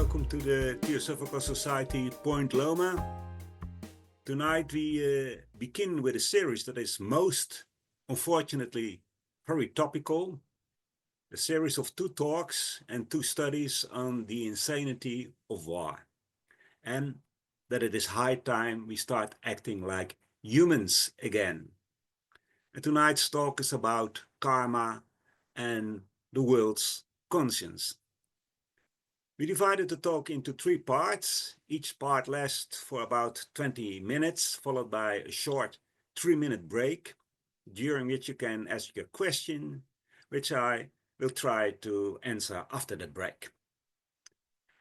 welcome to the Theosophical Society Point Loma. Tonight we begin with a series that is most, unfortunately, very topical. A series of 2 talks and 2 studies on the insanity of war. And that it is high time we start acting like humans again. And tonight's talk is about karma and the world's conscience. We divided the talk into 3 parts. Each part lasts for about 20 minutes, followed by a short 3-minute break, during which you can ask your question, which I will try to answer after the break.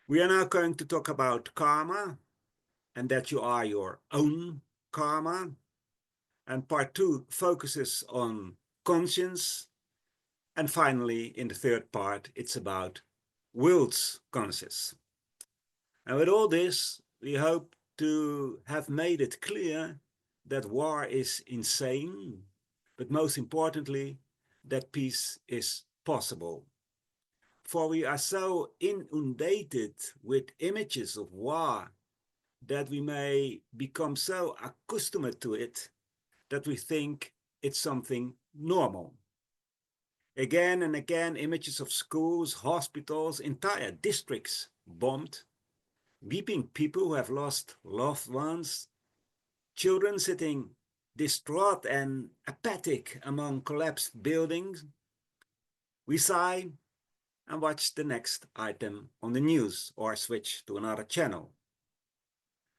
We are now going to talk about karma, and that you are your own karma. And part 2 focuses on conscience. And finally, in the 3rd part, it's about world's conscience. And with all this, we hope to have made it clear that war is insane, but most importantly, that peace is possible. For we are so inundated with images of war that we may become so accustomed to it that we think it's something normal. Again and again, images of schools, hospitals, entire districts bombed, weeping people who have lost loved ones, children sitting distraught and apathic among collapsed buildings. We sigh and watch the next item on the news or switch to another channel.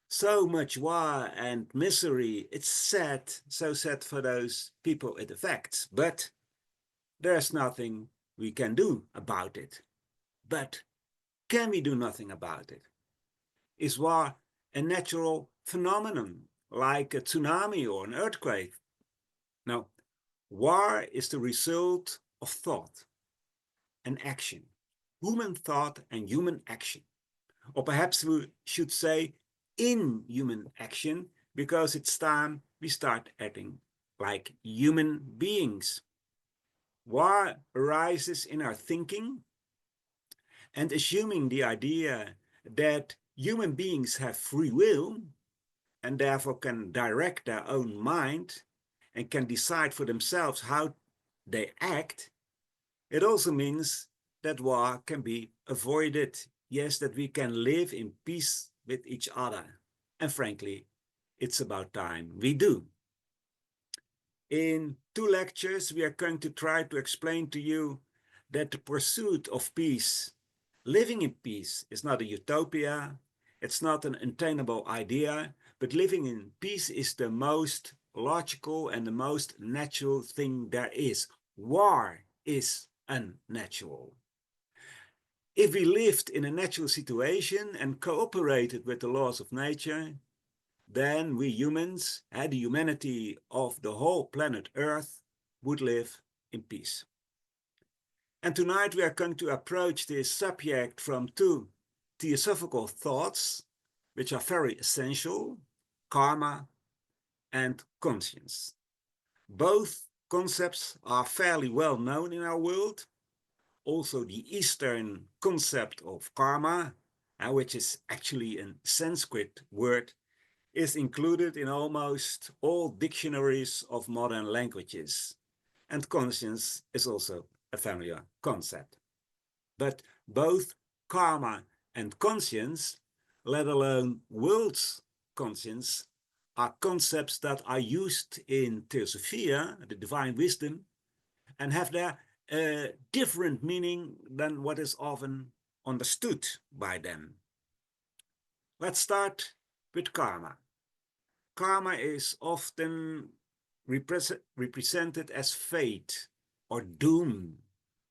So much war and misery, it's sad, so sad for those people it affects, but there's nothing we can do about it. But can we do nothing about it? Is war a natural phenomenon like a tsunami or an earthquake? No, war is the result of thought and action, human thought and human action. Or perhaps we should say inhuman action, because it's time we start acting like human beings. War arises in our thinking, and assuming the idea that human beings have free will and therefore can direct their own mind and can decide for themselves how they act, it also means that war can be avoided. Yes, that we can live in peace with each other. And frankly, it's about time we do. In 2 lectures, we are going to try to explain to you that the pursuit of peace, living in peace, is not a utopia, it's not an attainable idea, but living in peace is the most logical and the most natural thing there is. War is unnatural. If we lived in a natural situation and cooperated with the laws of nature, then we humans, and the humanity of the whole planet Earth, would live in peace. And tonight we are going to approach this subject from 2 theosophical thoughts, which are very essential: karma and conscience. Both concepts are fairly well known in our world. Also, the Eastern concept of karma, which is actually a Sanskrit word, is included in almost all dictionaries of modern languages. And conscience is also a familiar concept. But both karma and conscience, let alone world's conscience, are concepts that are used in Theosophia, the divine wisdom, and have their different meaning than what is often understood by them. Let's start with karma. Karma is often represented as fate or doom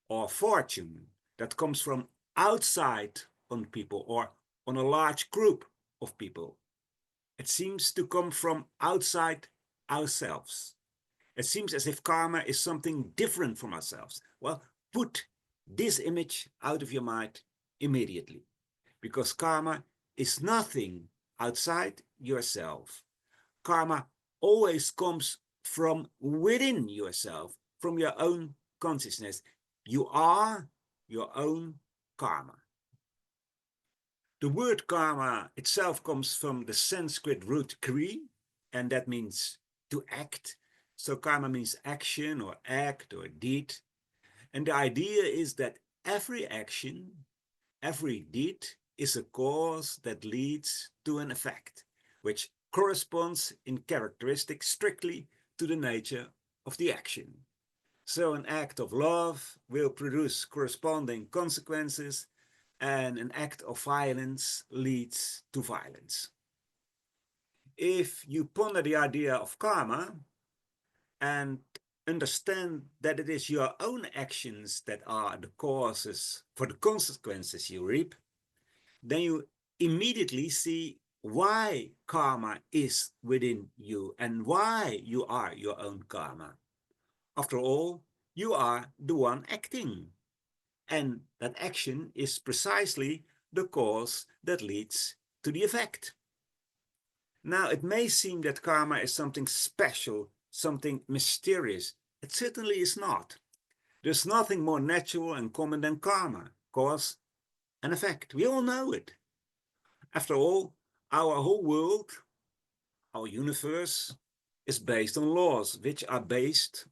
or fortune that comes from outside on people or on a large group of people. It seems to come from outside ourselves. It seems as if karma is something different from ourselves. Well, put this image out of your mind immediately, because karma is nothing outside yourself. Karma always comes from within yourself, from your own consciousness. You are your own karma. The word karma itself comes from the Sanskrit root kri, and that means to act. So karma means action or act or deed. And the idea is that every action, every deed is a cause that leads to an effect, which corresponds in characteristic strictly to the nature of the action. So an act of love will produce corresponding consequences, and an act of violence leads to violence. If you ponder the idea of karma and understand that it is your own actions that are the causes for the consequences you reap, then you immediately see why karma is within you and why you are your own karma. After all, you are the one acting, and that action is precisely the cause that leads to the effect. Now, it may seem that karma is something special, something mysterious. It certainly is not. There's nothing more natural and common than karma, cause and effect. We all know it. After all, our whole world, our universe, is based on laws, which are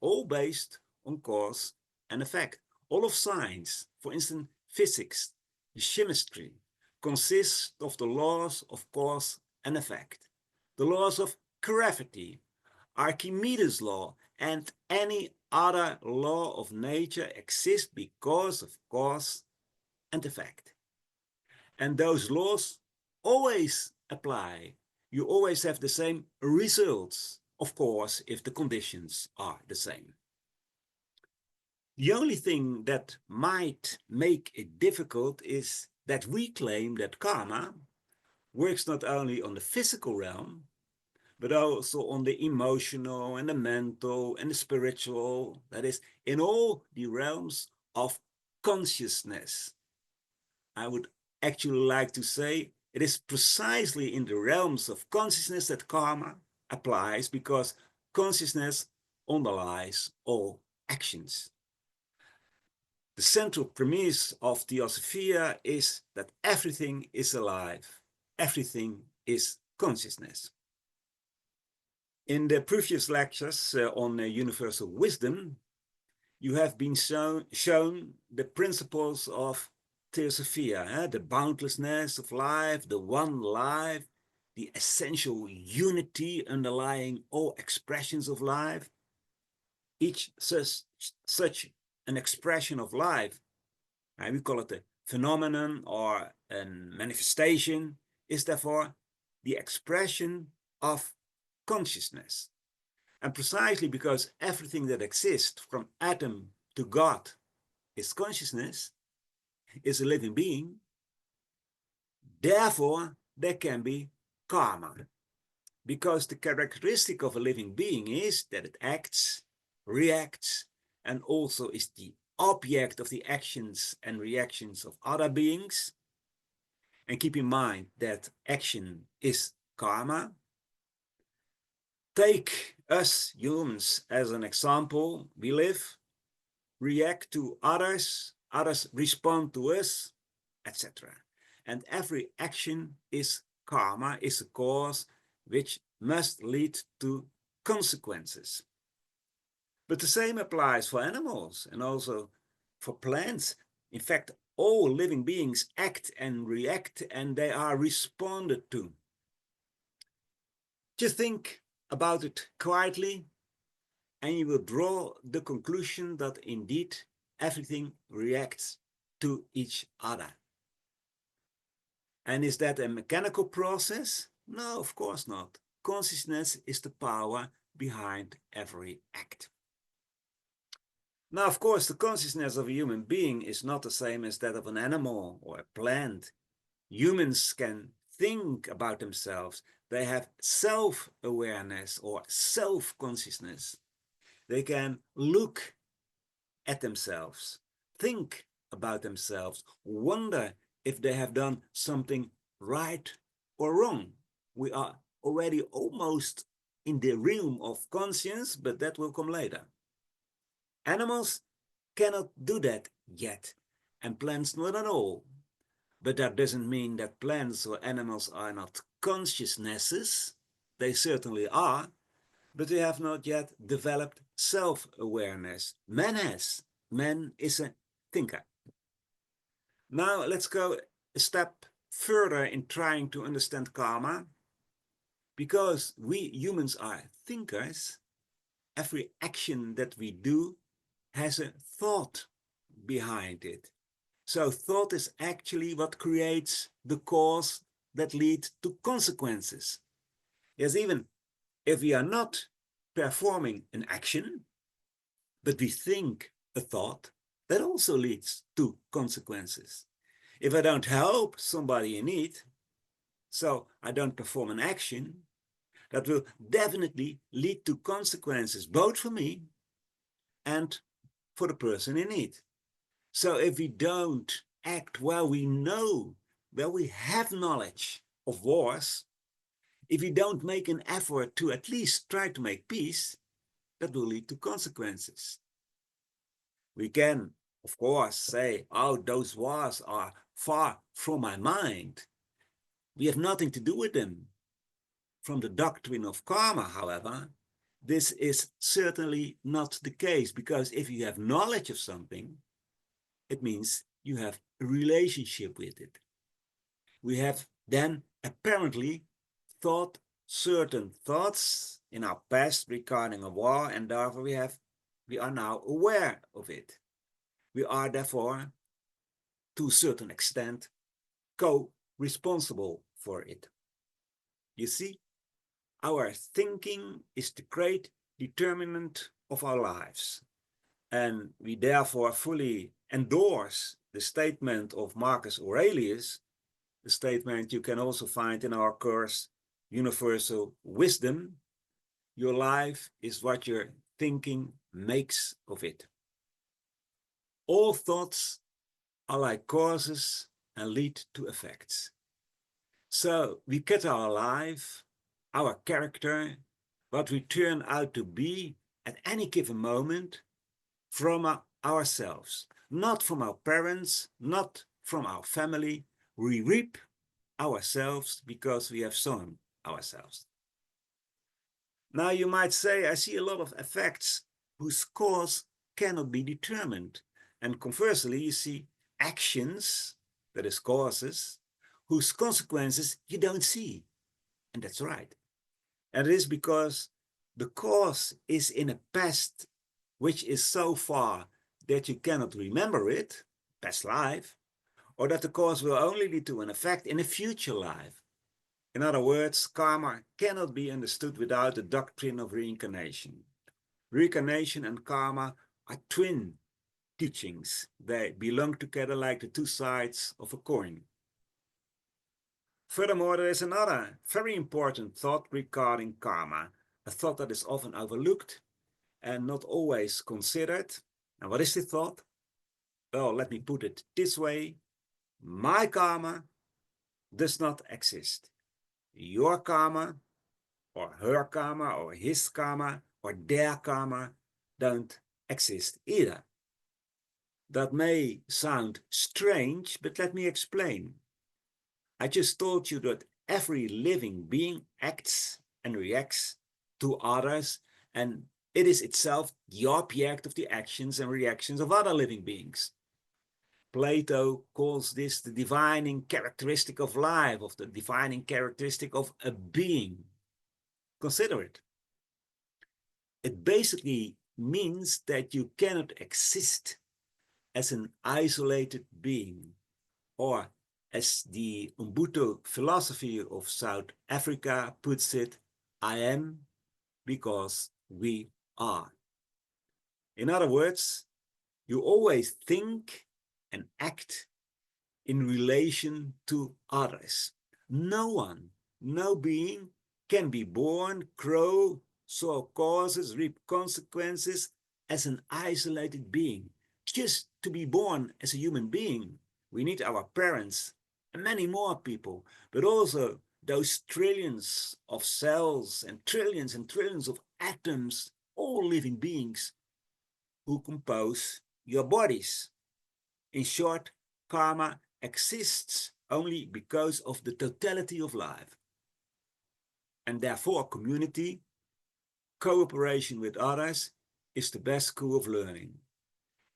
all based on cause and effect. All of science, for instance, physics, chemistry, consists of the laws of cause and effect. The laws of gravity, Archimedes' law, and any other law of nature exist because of cause and effect. And those laws always apply. You always have the same results, of course, if the conditions are the same. The only thing that might make it difficult is that we claim that karma works not only on the physical realm, but also on the emotional and the mental and the spiritual, that is, in all the realms of consciousness. I would actually like to say it is precisely in the realms of consciousness that karma applies, because consciousness underlies all actions. The central premise of Theosophy is that everything is alive, everything is consciousness. In the previous lectures on universal wisdom, you have been shown the principles of Theosophy, the boundlessness of life, the one life, the essential unity underlying all expressions of life. Each such an expression of life, we call it a phenomenon or a manifestation, is therefore the expression of consciousness. And precisely because everything that exists from atom to God is consciousness, is a living being, therefore there can be karma. Because the characteristic of a living being is that it acts, reacts, and also is the object of the actions and reactions of other beings. And keep in mind that action is karma. Take us humans as an example. We live, react to others, others respond to us, etc. And every action is karma, is a cause which must lead to consequences. But the same applies for animals and also for plants. In fact, all living beings act and react, and they are responded to. Just think about it quietly, and you will draw the conclusion that indeed everything reacts to each other. And is that a mechanical process? No, of course not. Consciousness is the power behind every act. Now, of course, the consciousness of a human being is not the same as that of an animal or a plant. Humans can think about themselves. They have self-awareness or self-consciousness. They can look at themselves, think about themselves, wonder if they have done something right or wrong. We are already almost in the realm of conscience, but that will come later. Animals cannot do that yet, and plants not at all. But that doesn't mean that plants or animals are not consciousnesses. They certainly are, but they have not yet developed self-awareness. Man has. Man is a thinker. Now let's go a step further in trying to understand karma. Because we humans are thinkers, every action that we do has a thought behind it. So thought is actually what creates the cause that lead to consequences. Yes, even if we are not performing an action, but we think a thought, that also leads to consequences. If I don't help somebody in need, so I don't perform an action, that will definitely lead to consequences, both for me and for the person in need. So if we don't act while we know, where we have knowledge of wars, if we don't make an effort to at least try to make peace, that will lead to consequences. We can, of course, say, oh, those wars are far from my mind. We have nothing to do with them. From the doctrine of karma, however, this is certainly not the case, because if you have knowledge of something, it means you have a relationship with it. We have then apparently thought certain thoughts in our past regarding a war, and therefore we are now aware of it. We are therefore, to a certain extent, co-responsible for it. You see, our thinking is the great determinant of our lives. And we therefore fully endorse the statement of Marcus Aurelius, the statement you can also find in our course, Universal Wisdom. Your life is what your thinking makes of it. All thoughts are like causes and lead to effects. So we get our life, our character, what we turn out to be at any given moment from ourselves, not from our parents, not from our family. We reap ourselves because we have sown ourselves. Now you might say, I see a lot of effects whose cause cannot be determined. And conversely, you see actions, that is causes, whose consequences you don't see. And that's right. And it is because the cause is in a past which is so far that you cannot remember it, past life, or that the cause will only lead to an effect in a future life. In other words, karma cannot be understood without the doctrine of reincarnation. Reincarnation and karma are twin teachings. They belong together like the two sides of a coin. Furthermore, there is another very important thought regarding karma, a thought that is often overlooked and not always considered. And what is the thought? Well, let me put it this way. My karma does not exist. Your karma, or her karma, or his karma, or their karma don't exist either. That may sound strange, but let me explain. I just told you that every living being acts and reacts to others, and it is itself the object of the actions and reactions of other living beings. Plato calls this the defining characteristic of life, of the defining characteristic of a being. Consider it. It basically means that you cannot exist as an isolated being, or as the Ubuntu philosophy of South Africa puts it, I am because we are. In other words, you always think and act in relation to others. No one, no being can be born, grow, sow causes, reap consequences as an isolated being. Just to be born as a human being, we need our parents and many more people, but also those trillions of cells and trillions of atoms, all living beings who compose your bodies. In short, karma exists only because of the totality of life. And therefore, community, cooperation with others, is the best school of learning.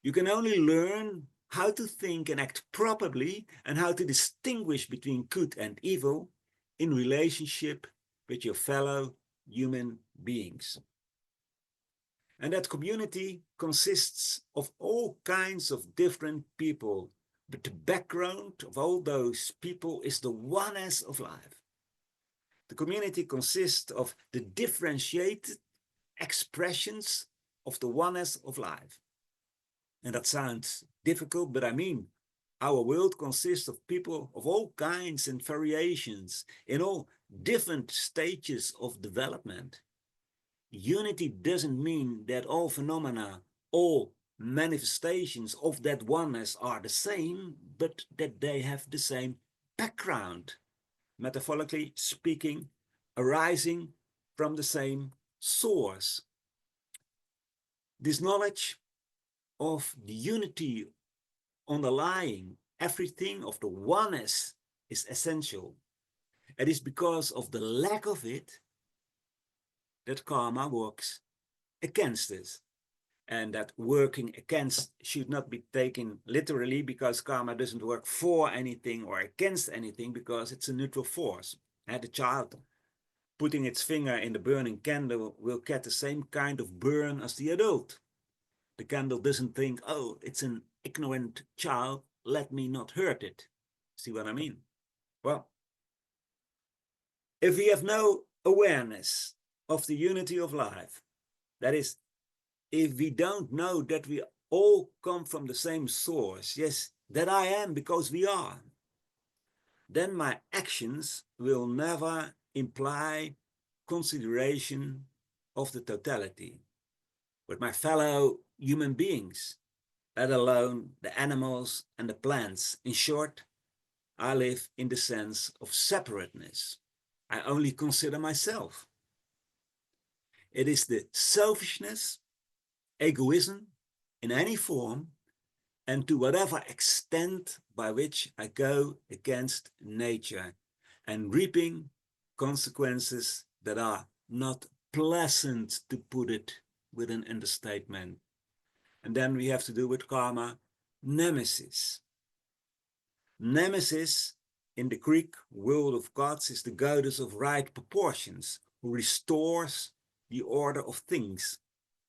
You can only learn how to think and act properly and how to distinguish between good and evil in relationship with your fellow human beings. And that community consists of all kinds of different people, but the background of all those people is the oneness of life. The community consists of the differentiated expressions of the oneness of life. And that sounds difficult, but I mean, our world consists of people of all kinds and variations in all different stages of development. Unity doesn't mean that all phenomena, all manifestations of that oneness are the same, but that they have the same background, metaphorically speaking, arising from the same source. This knowledge of the unity underlying everything of the oneness is essential. It is because of the lack of it that karma works against us. And that working against should not be taken literally, because karma doesn't work for anything or against anything, because it's a neutral force. And the child putting its finger in the burning candle will get the same kind of burn as the adult. The candle doesn't think, oh, it's an ignorant child, let me not hurt it. See what I mean? Well, if we have no awareness of the unity of life, that is, if we don't know that we all come from the same source, yes, that I am because we are, then my actions will never imply consideration of the totality with my fellow human beings, let alone the animals and the plants. In short, I live in the sense of separateness. I only consider myself. It is the selfishness, egoism in any form, and to whatever extent by which I go against nature and reaping consequences that are not pleasant, to put it with an understatement. And then we have to do with karma, nemesis. Nemesis in the Greek world of gods is the goddess of right proportions, who restores the order of things,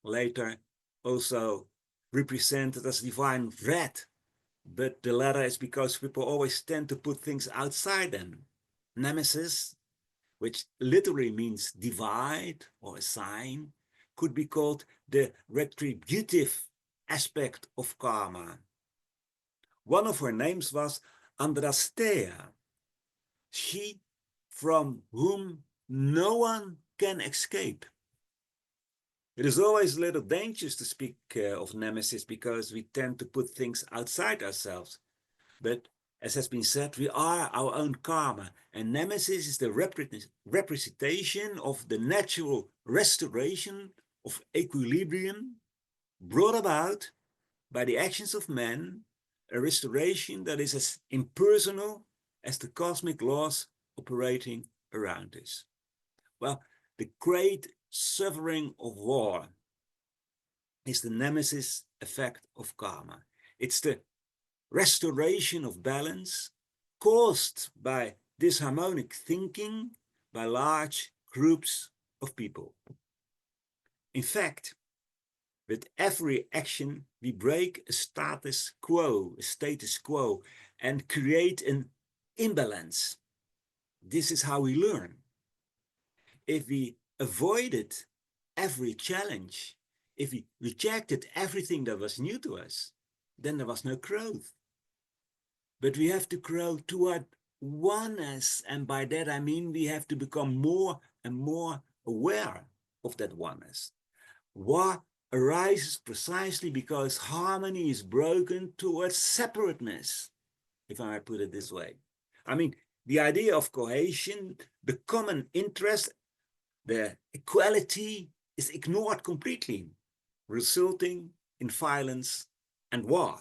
later also represented as divine wrath, but the latter is because people always tend to put things outside them. Nemesis, which literally means divide or assign, could be called the retributive aspect of karma. One of her names was Andrastea, she from whom no one can escape. It is always a little dangerous to speak of nemesis, because we tend to put things outside ourselves. But as has been said, we are our own karma, and nemesis is the representation of the natural restoration of equilibrium brought about by the actions of man, a restoration that is as impersonal as the cosmic laws operating around us. Well, the great suffering of war is the nemesis effect of karma. It's the restoration of balance caused by disharmonic thinking by large groups of people. In fact, with every action, we break a status quo, and create an imbalance. This is how we learn. If we avoided every challenge, if we rejected everything that was new to us, then there was no growth. But we have to grow toward oneness, and by that I mean we have to become more and more aware of that oneness. War arises precisely because harmony is broken towards separateness, if I might put it this way. I mean, the idea of cohesion, the common interest, the equality is ignored completely, resulting in violence and war.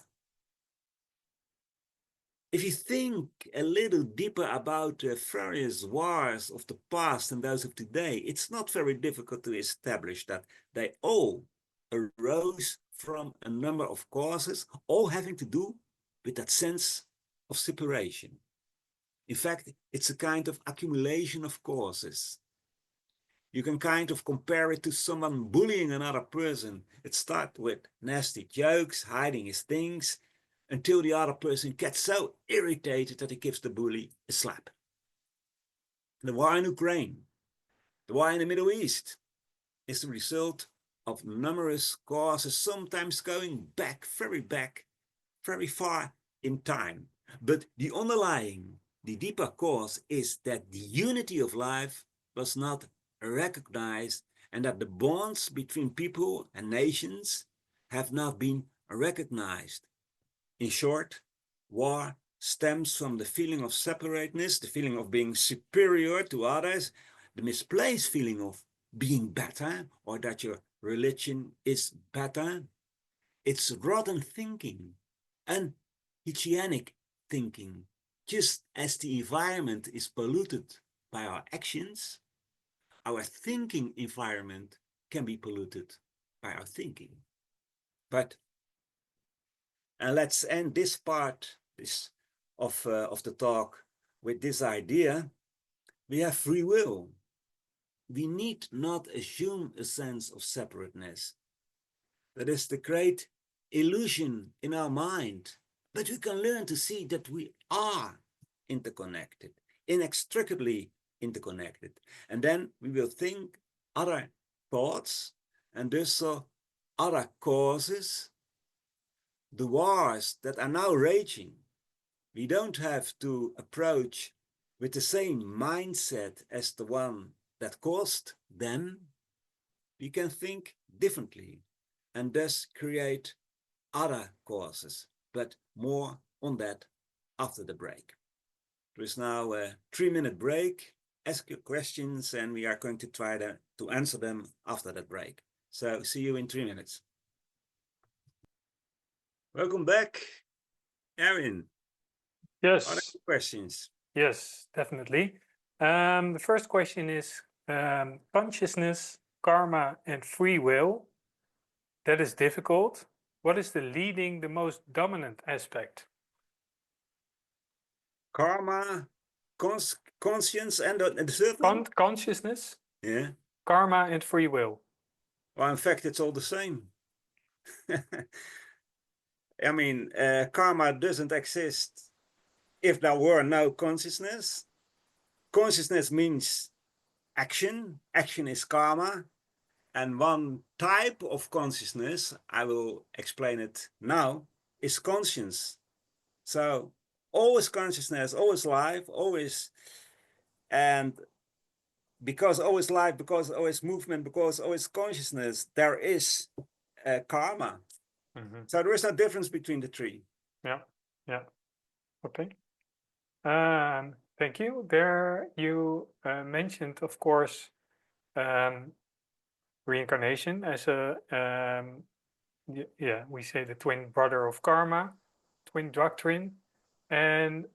if you think a little deeper about the various wars of the past and those of today, it's not very difficult to establish that they all arose from a number of causes, all having to do with that sense of separation. In fact, it's a kind of accumulation of causes. You can kind of compare it to someone bullying another person. It starts with nasty jokes, hiding his things, until the other person gets so irritated that he gives the bully a slap. The war in Ukraine, the war in the Middle East, is the result of numerous causes, sometimes going back, very far in time. But the underlying, the deeper cause is that the unity of life was not recognized, and that the bonds between people and nations have not been recognized. In short, war stems from the feeling of separateness, the feeling of being superior to others, the misplaced feeling of being better, or that your religion is better. It's rotten thinking and hygienic thinking. Just as the environment is polluted by our actions, our thinking environment can be polluted by our thinking. But and let's end this part of the talk with this idea. We have free will. We need not assume a sense of separateness. That is the great illusion in our mind. But we can learn to see that we are interconnected, inextricably interconnected. And then we will think other thoughts, and thus other causes. The wars that are now raging, we don't have to approach with the same mindset as the one that caused them. We can think differently and thus create other causes, but more on that after the break. There is now a 3-minute break. Ask your questions and we are going to try to answer them after that break. So see you in 3 minutes. Welcome back, Aaron. Yes. Are there questions? Yes, definitely. The first question is consciousness, karma, and free will. That is difficult. What is the most dominant aspect? Karma, conscience, and the third one? Consciousness, Yeah. karma, and free will. Well, in fact, it's all the same. I mean, karma doesn't exist if there were no consciousness. Consciousness means action. Action is karma. And one type of consciousness, I will explain it now, is conscience. So always consciousness, always life, always, and because always life, because always movement, because always consciousness, there is karma. Mm-hmm. So there is no difference between the three. Yeah, yeah. Okay. Thank you. There you mentioned, of course, reincarnation as a, yeah, we say the twin brother of karma, twin doctrine. And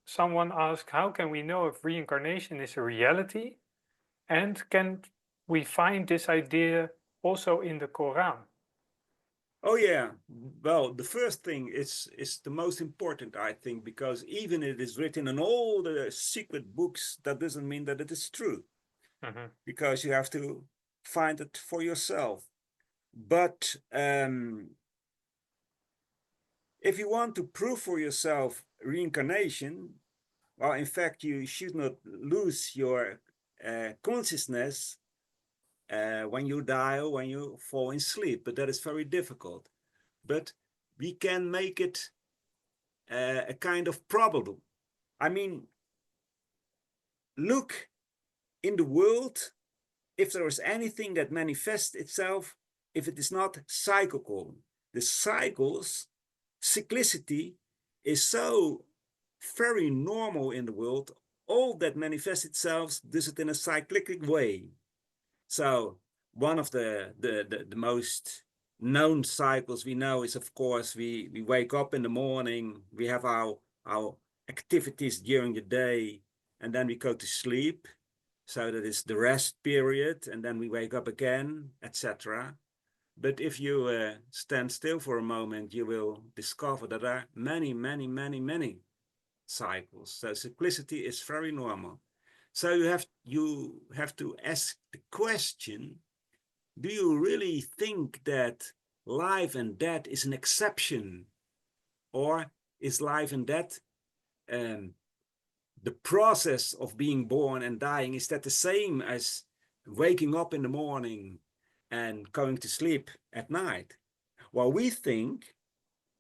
someone asked, how can we know if reincarnation is a reality? And can we find this idea also in the Quran? Oh yeah, well, the first thing is the most important, I think, because even it is written in all the secret books, that doesn't mean that it is true. Mm-hmm. Because you have to find it for yourself. But if you want to prove for yourself reincarnation, well, in fact, you should not lose your consciousness when you die or when you fall in sleep, but that is very difficult. But we can make it a kind of probable. I mean, look in the world if there is anything that manifests itself, if it is not cyclical. The cycles, cyclicity is so very normal in the world. All that manifests itself does it in a cyclic way. So one of the most known cycles we know is, of course, we wake up in the morning, we have our activities during the day, and then we go to sleep. So that is the rest period, and then we wake up again, etc. But if you stand still for a moment, you will discover that there are many, many, many, many cycles. So cyclicity is very normal. So you have to ask the question, do you really think that life and death is an exception? Or is life and death the process of being born and dying, is that the same as waking up in the morning and going to sleep at night? Well, we think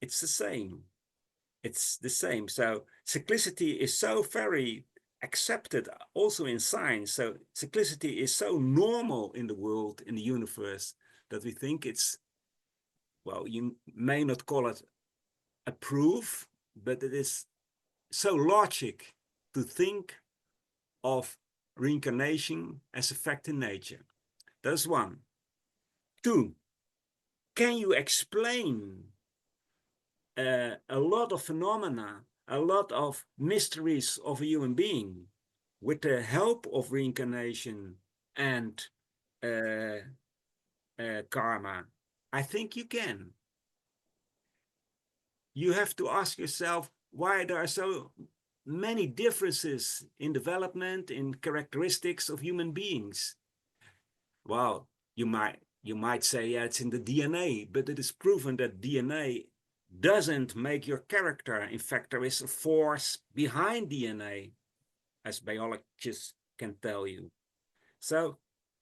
it's the same. It's the same. So cyclicity is so very accepted also in science. So cyclicity is so normal in the world, in the universe, that we think it's, well, you may not call it a proof, but it is so logic to think of reincarnation as a fact in nature. That's one. Two, can you explain a lot of phenomena, a lot of mysteries of a human being with the help of reincarnation and karma? I think you can. You have to ask yourself why there are so many differences in development, in characteristics of human beings. Well, you might say, yeah, it's in the DNA, but it is proven that DNA doesn't make your character. In fact, there is a force behind DNA, as biologists can tell you. So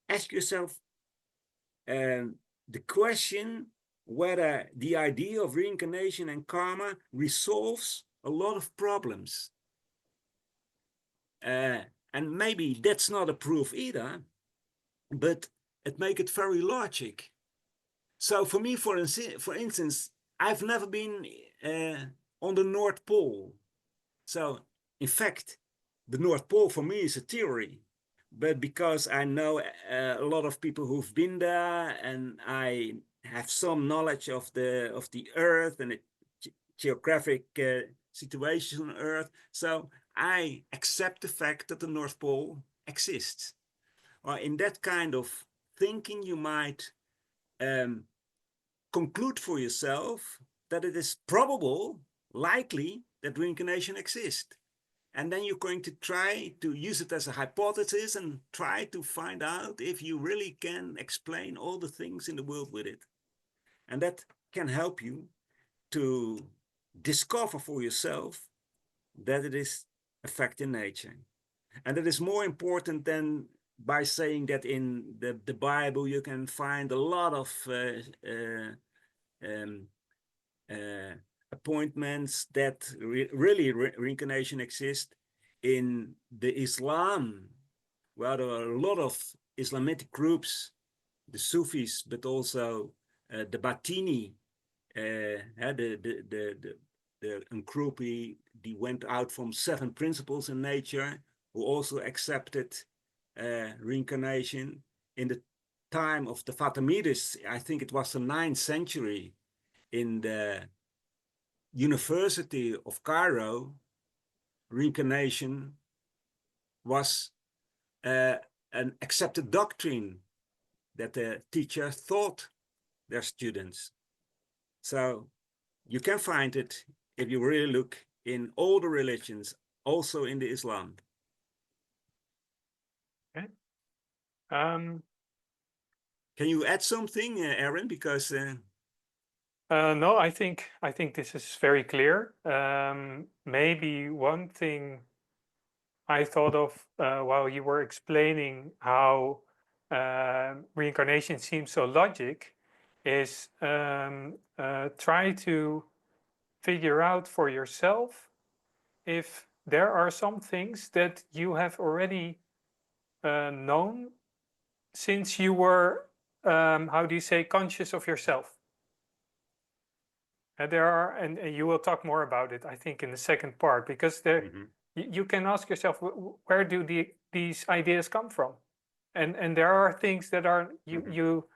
ask yourself the question whether the idea of reincarnation and karma resolves a lot of problems. And maybe that's not a proof either, but it makes it very logic. So for me, for instance, I've never been on the North Pole. So in fact, the North Pole for me is a theory, but because I know a lot of people who've been there, and I have some knowledge of the Earth and the geographic situation on Earth, so I accept the fact that the North Pole exists. Or in that kind of thinking, you might conclude for yourself that it is probable, likely, that reincarnation exists. And then you're going to try to use it as a hypothesis and try to find out if you really can explain all the things in the world with it. And that can help you to discover for yourself that it is a fact in nature. And that is more important than by saying that in the Bible you can find a lot of appointments that really reincarnation exists. In the Islam, well, there are a lot of Islamic groups, the Sufis, but also the Batini, the group he went out from 7 principles in nature, who also accepted reincarnation. In the time of the Fatimids, I think it was the 9th century, in the University of Cairo, reincarnation was an accepted doctrine that the teacher taught their students. So you can find it if you really look in all the religions, also in the Islam. Okay. Can you add something, Aaron? Because no, I think this is very clear. Maybe one thing I thought of while you were explaining how reincarnation seems so logic is try to figure out for yourself if there are some things that you have already known since you were, how do you say, conscious of yourself. And there are, and you will talk more about it, I think, in the second part, because there, you can ask yourself, where do these ideas come from? And there are things that are you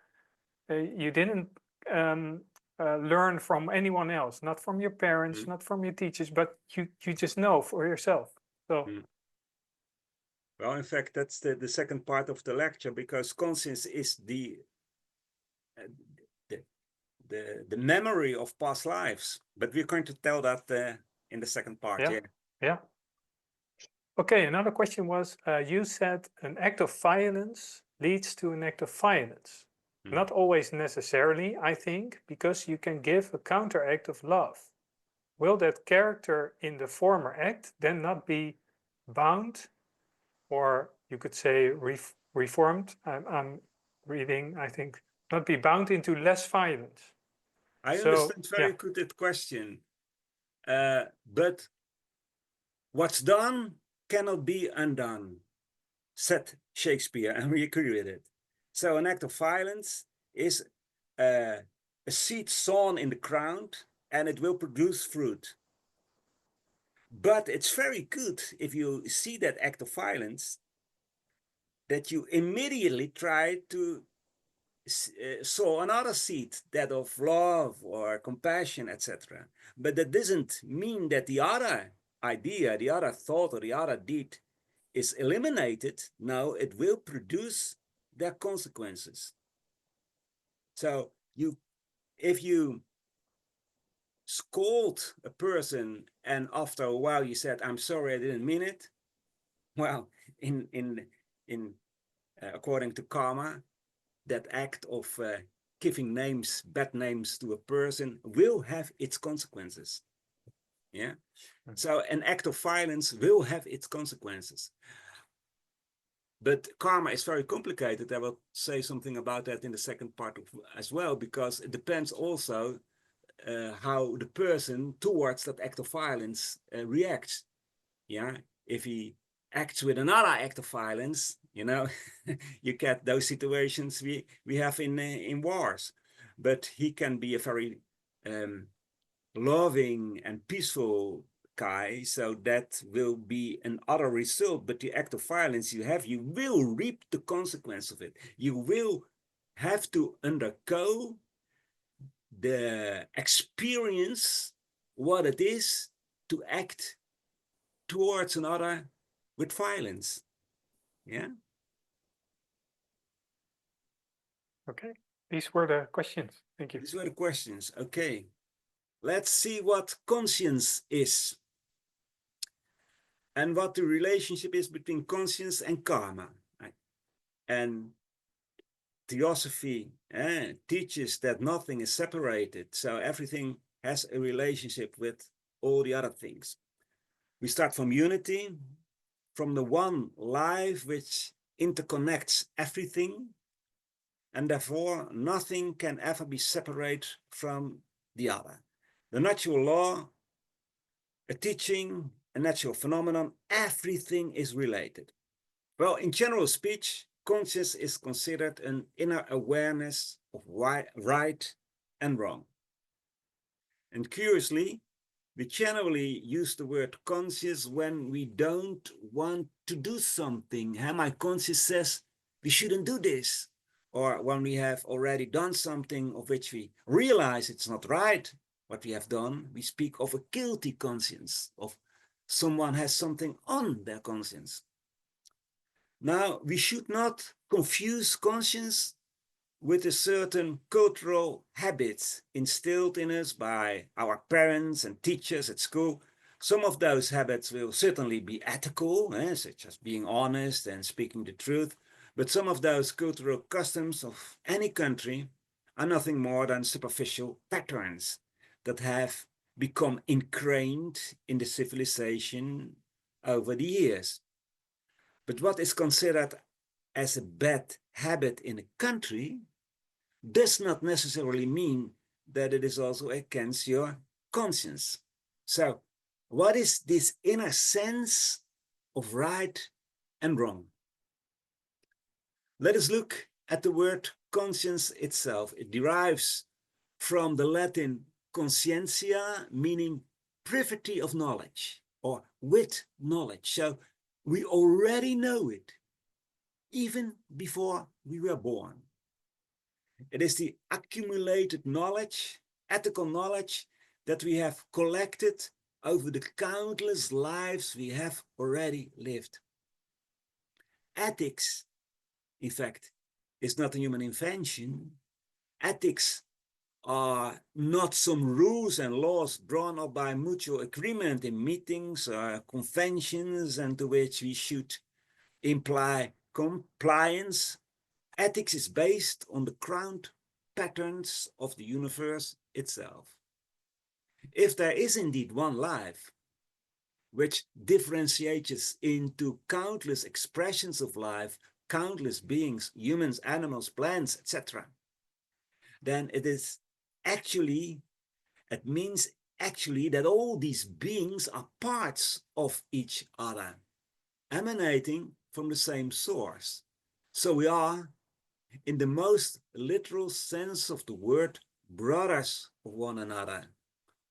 didn't learn from anyone else, not from your parents, not from your teachers, but you just know for yourself. So well, in fact, that's the second part of the lecture, because conscience is the memory of past lives. But we're going to tell that in the second part. Yeah. Okay, another question was, you said an act of violence leads to an act of violence. Not always necessarily, I think, because you can give a counteract of love. Will that character in the former act then not be bound, or you could say reformed? I'm reading, I think, not be bound into less violence. I understand very good that question. But what's done cannot be undone, said Shakespeare, and we agree with it. So an act of violence is a seed sown in the ground, and it will produce fruit. But it's very good if you see that act of violence, that you immediately try to sow another seed, that of love or compassion, etc. But that doesn't mean that the other idea, the other thought, or the other deed is eliminated. No, it will produce their consequences. So if you scold a person and after a while you said, "I'm sorry, I didn't mean it," well, according to karma, that act of giving names, bad names to a person will have its consequences. Yeah. So an act of violence will have its consequences. But karma is very complicated. I will say something about that in the second part as well, because it depends also how the person towards that act of violence reacts. Yeah. If he acts with another act of violence, you get those situations we have in wars. But he can be a very loving and peaceful guy, so that will be another result. But the act of violence you will reap the consequence of it. You will have to undergo the experience what it is to act towards another with violence. Yeah. Okay, these were the questions. Thank you. These were the questions. Okay. Let's see what conscience is and what the relationship is between conscience and karma. And Theosophy teaches that nothing is separated, so everything has a relationship with all the other things. We start from unity, from the one life which interconnects everything, and therefore nothing can ever be separate from the other. The natural law, a teaching, a natural phenomenon, everything is related. Well, in general speech, conscience is considered an inner awareness of right and wrong. And curiously, we generally use the word conscious when we don't want to do something. My conscience says we shouldn't do this. Or when we have already done something of which we realize it's not right, what we have done, we speak of a guilty conscience, of someone has something on their conscience. Now, we should not confuse conscience with a certain cultural habits instilled in us by our parents and teachers at school. Some of those habits will certainly be ethical, such as being honest and speaking the truth. But some of those cultural customs of any country are nothing more than superficial patterns that have become ingrained in the civilization over the years. But what is considered as a bad habit in a country does not necessarily mean that it is also against your conscience. So, what is this inner sense of right and wrong? Let us look at the word conscience itself. It derives from the Latin conscientia, meaning privity of knowledge or with knowledge. So we already know it, even before we were born. It is the accumulated knowledge, ethical knowledge, that we have collected over the countless lives we have already lived. Ethics, in fact, is not a human invention. Ethics are not some rules and laws drawn up by mutual agreement in meetings or conventions and to which we should imply compliance. Ethics is based on the ground patterns of the universe itself. If there is indeed one life, which differentiates into countless expressions of life, countless beings, humans, animals, plants, etc., then it means actually that all these beings are parts of each other, emanating from the same source. So we are, in the most literal sense of the word, brothers of one another,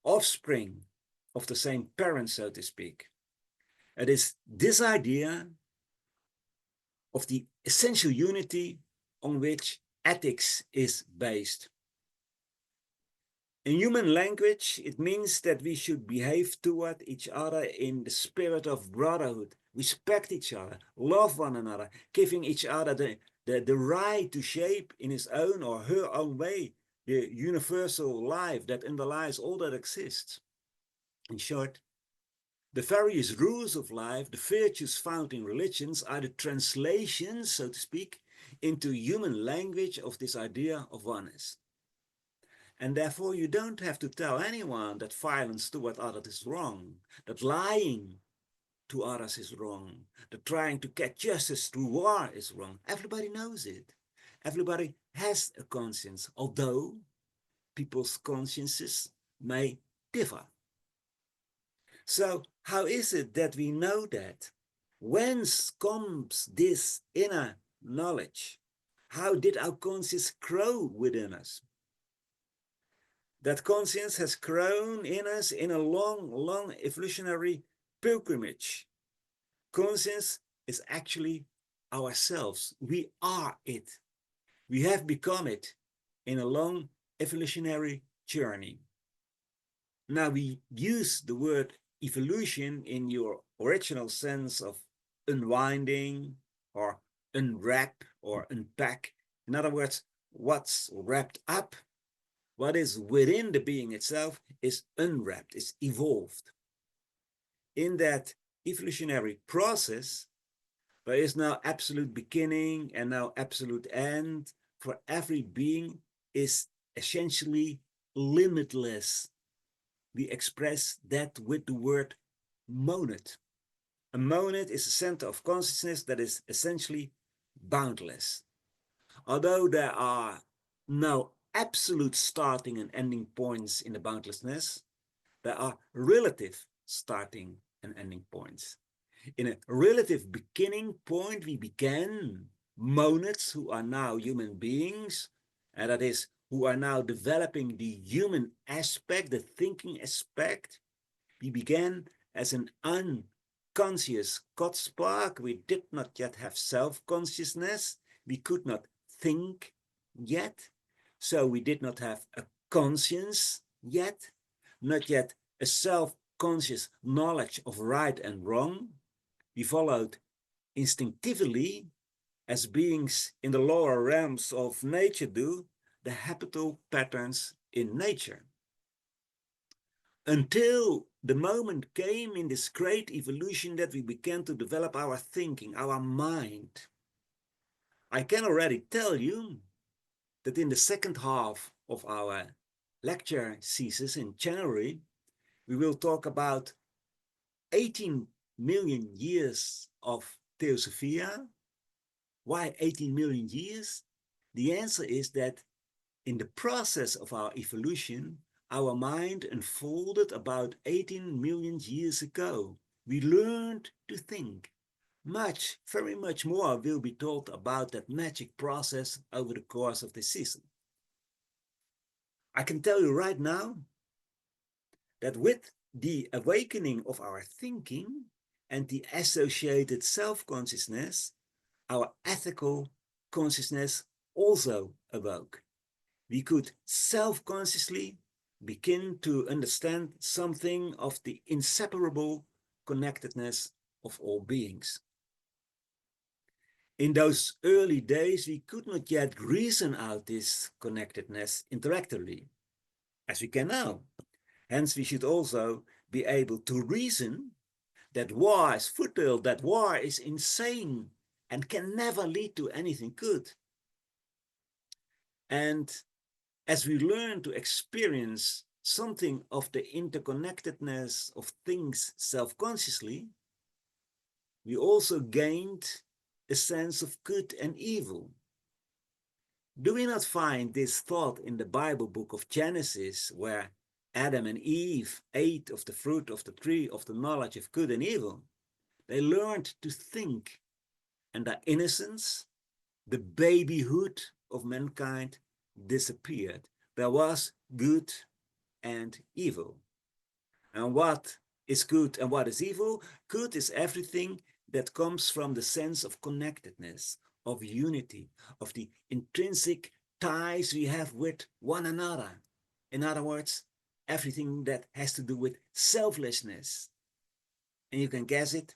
offspring of the same parents, so to speak. It is this idea of the essential unity on which ethics is based. In human language, it means that we should behave toward each other in the spirit of brotherhood, respect each other, love one another, giving each other the right to shape in his own or her own way the universal life that underlies all that exists. In short, the various rules of life, the virtues found in religions, are the translations, so to speak, into human language of this idea of oneness. And therefore you don't have to tell anyone that violence toward others is wrong, that lying to others is wrong, that trying to get justice through war is wrong. Everybody knows it. Everybody has a conscience, although people's consciences may differ. So how is it that we know that? Whence comes this inner knowledge? How did our conscience grow within us? That conscience has grown in us in a long, long evolutionary pilgrimage. Conscience is actually ourselves. We are it. We have become it in a long evolutionary journey. Now we use the word evolution in your original sense of unwinding or unwrap or unpack. In other words, what's wrapped up, what is within the being itself is unwrapped, is evolved. In that evolutionary process, there is no absolute beginning and no absolute end. For every being is essentially limitless. We express that with the word monad. A monad is a center of consciousness that is essentially boundless. Although there are no absolute starting and ending points in the boundlessness, there are relative starting and ending points. In a relative beginning point, we began monads who are now human beings, and that is, who are now developing the human aspect, the thinking aspect. We began as an unconscious God spark. We did not yet have self-consciousness. We could not think yet. So we did not have a conscience yet, not yet a self-conscious knowledge of right and wrong. We followed instinctively, as beings in the lower realms of nature do, the habitual patterns in nature. Until the moment came in this great evolution that we began to develop our thinking, our mind. I can already tell you that in the second half of our lecture series in January, we will talk about 18 million years of Theosophia. Why 18 million years? The answer is that in the process of our evolution, our mind unfolded about 18 million years ago. We learned to think. Much, very much more will be told about that magic process over the course of this season. I can tell you right now that with the awakening of our thinking and the associated self-consciousness, our ethical consciousness also awoke. we could self-consciously begin to understand something of the inseparable connectedness of all beings. In those early days, we could not yet reason out this connectedness intellectually, as we can now. Hence, we should also be able to reason that war is futile, that war is insane, and can never lead to anything good. And as we learn to experience something of the interconnectedness of things self-consciously, we also gained a sense of good and evil. Do we not find this thought in the Bible book of Genesis, where Adam and Eve ate of the fruit of the tree of the knowledge of good and evil? They learned to think, and their innocence, the babyhood of mankind, disappeared. There was good and evil. And what is good and what is evil? Good is everything that comes from the sense of connectedness, of unity, of the intrinsic ties we have with one another. In other words, everything that has to do with selflessness. And you can guess it,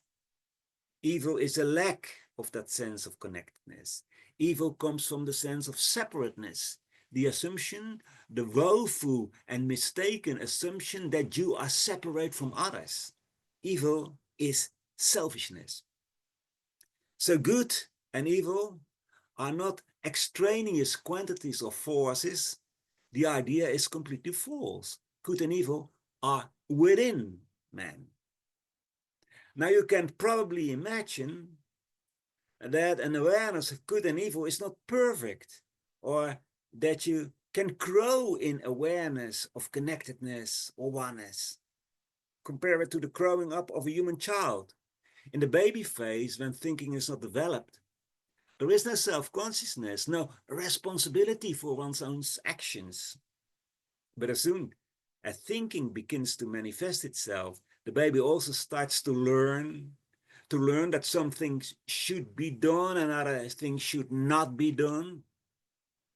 evil is a lack of that sense of connectedness. Evil comes from the sense of separateness, the assumption, the woeful and mistaken assumption that you are separate from others. Evil is selfishness. So good and evil are not extraneous quantities or forces. The idea is completely false. Good and evil are within man. Now you can probably imagine that an awareness of good and evil is not perfect, or that you can grow in awareness of connectedness or oneness. Compare it to the growing up of a human child. In the baby phase, when thinking is not developed, there is no self-consciousness, no responsibility for one's own actions. But as soon as thinking begins to manifest itself, the baby also starts to learn that some things should be done and other things should not be done.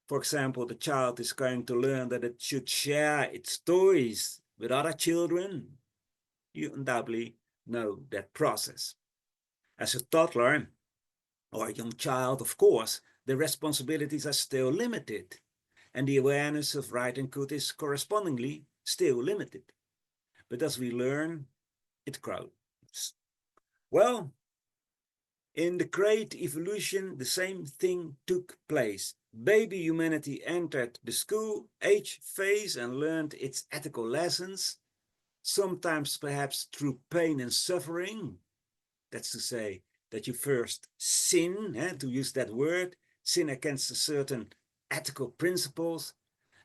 For example, the child is going to learn that it should share its toys with other children. You undoubtedly know that process. As a toddler or a young child, of course, the responsibilities are still limited, and the awareness of right and good is correspondingly still limited. But as we learn, it grows. Well, in the great evolution, the same thing took place. Baby humanity entered the school age phase and learned its ethical lessons, sometimes perhaps through pain and suffering. That's to say, that you first sin, to use that word, sin against certain ethical principles,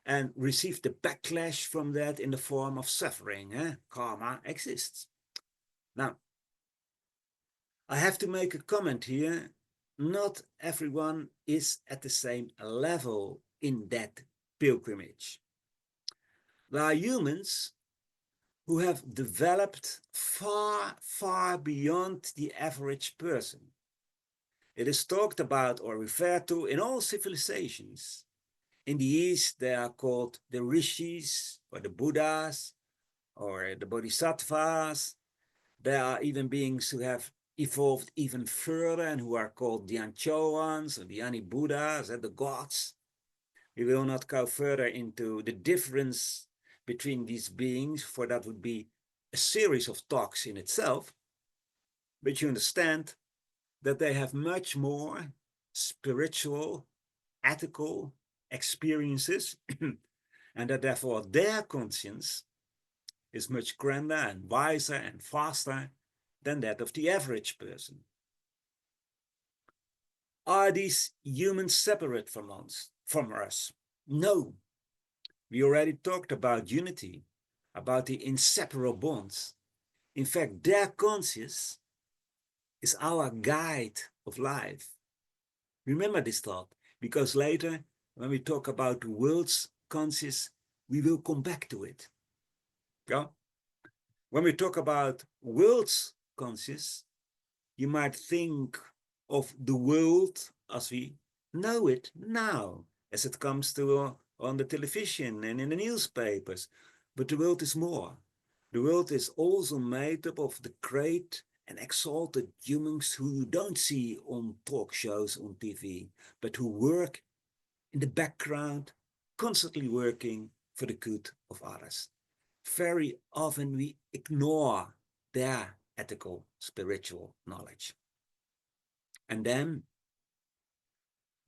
and receive the backlash from that in the form of suffering. Karma exists. Now, I have to make a comment here. Not everyone is at the same level in that pilgrimage. There are humans who have developed far, far beyond the average person. It is talked about or referred to in all civilizations. In the East, they are called the rishis or the Buddhas or the bodhisattvas. There are even beings who have evolved even further and who are called the Anchoans or the Ani-Buddhas, the gods. We will not go further into the difference between these beings, for that would be a series of talks in itself. But you understand that they have much more spiritual, ethical experiences, and that therefore their conscience is much grander and wiser and faster than that of the average person. Are these humans separate from us? No. We already talked about unity, about the inseparable bonds. In fact, their conscience is our guide of life. Remember this thought, because later, when we talk about the world's conscience, we will come back to it. Yeah? When we talk about world's conscious, you might think of the world as we know it now, as it comes to on the television and in the newspapers. But the world is more. The world is also made up of the great and exalted humans who you don't see on talk shows on TV, but who work in the background, constantly working for the good of others. Very often we ignore their ethical, spiritual knowledge. And then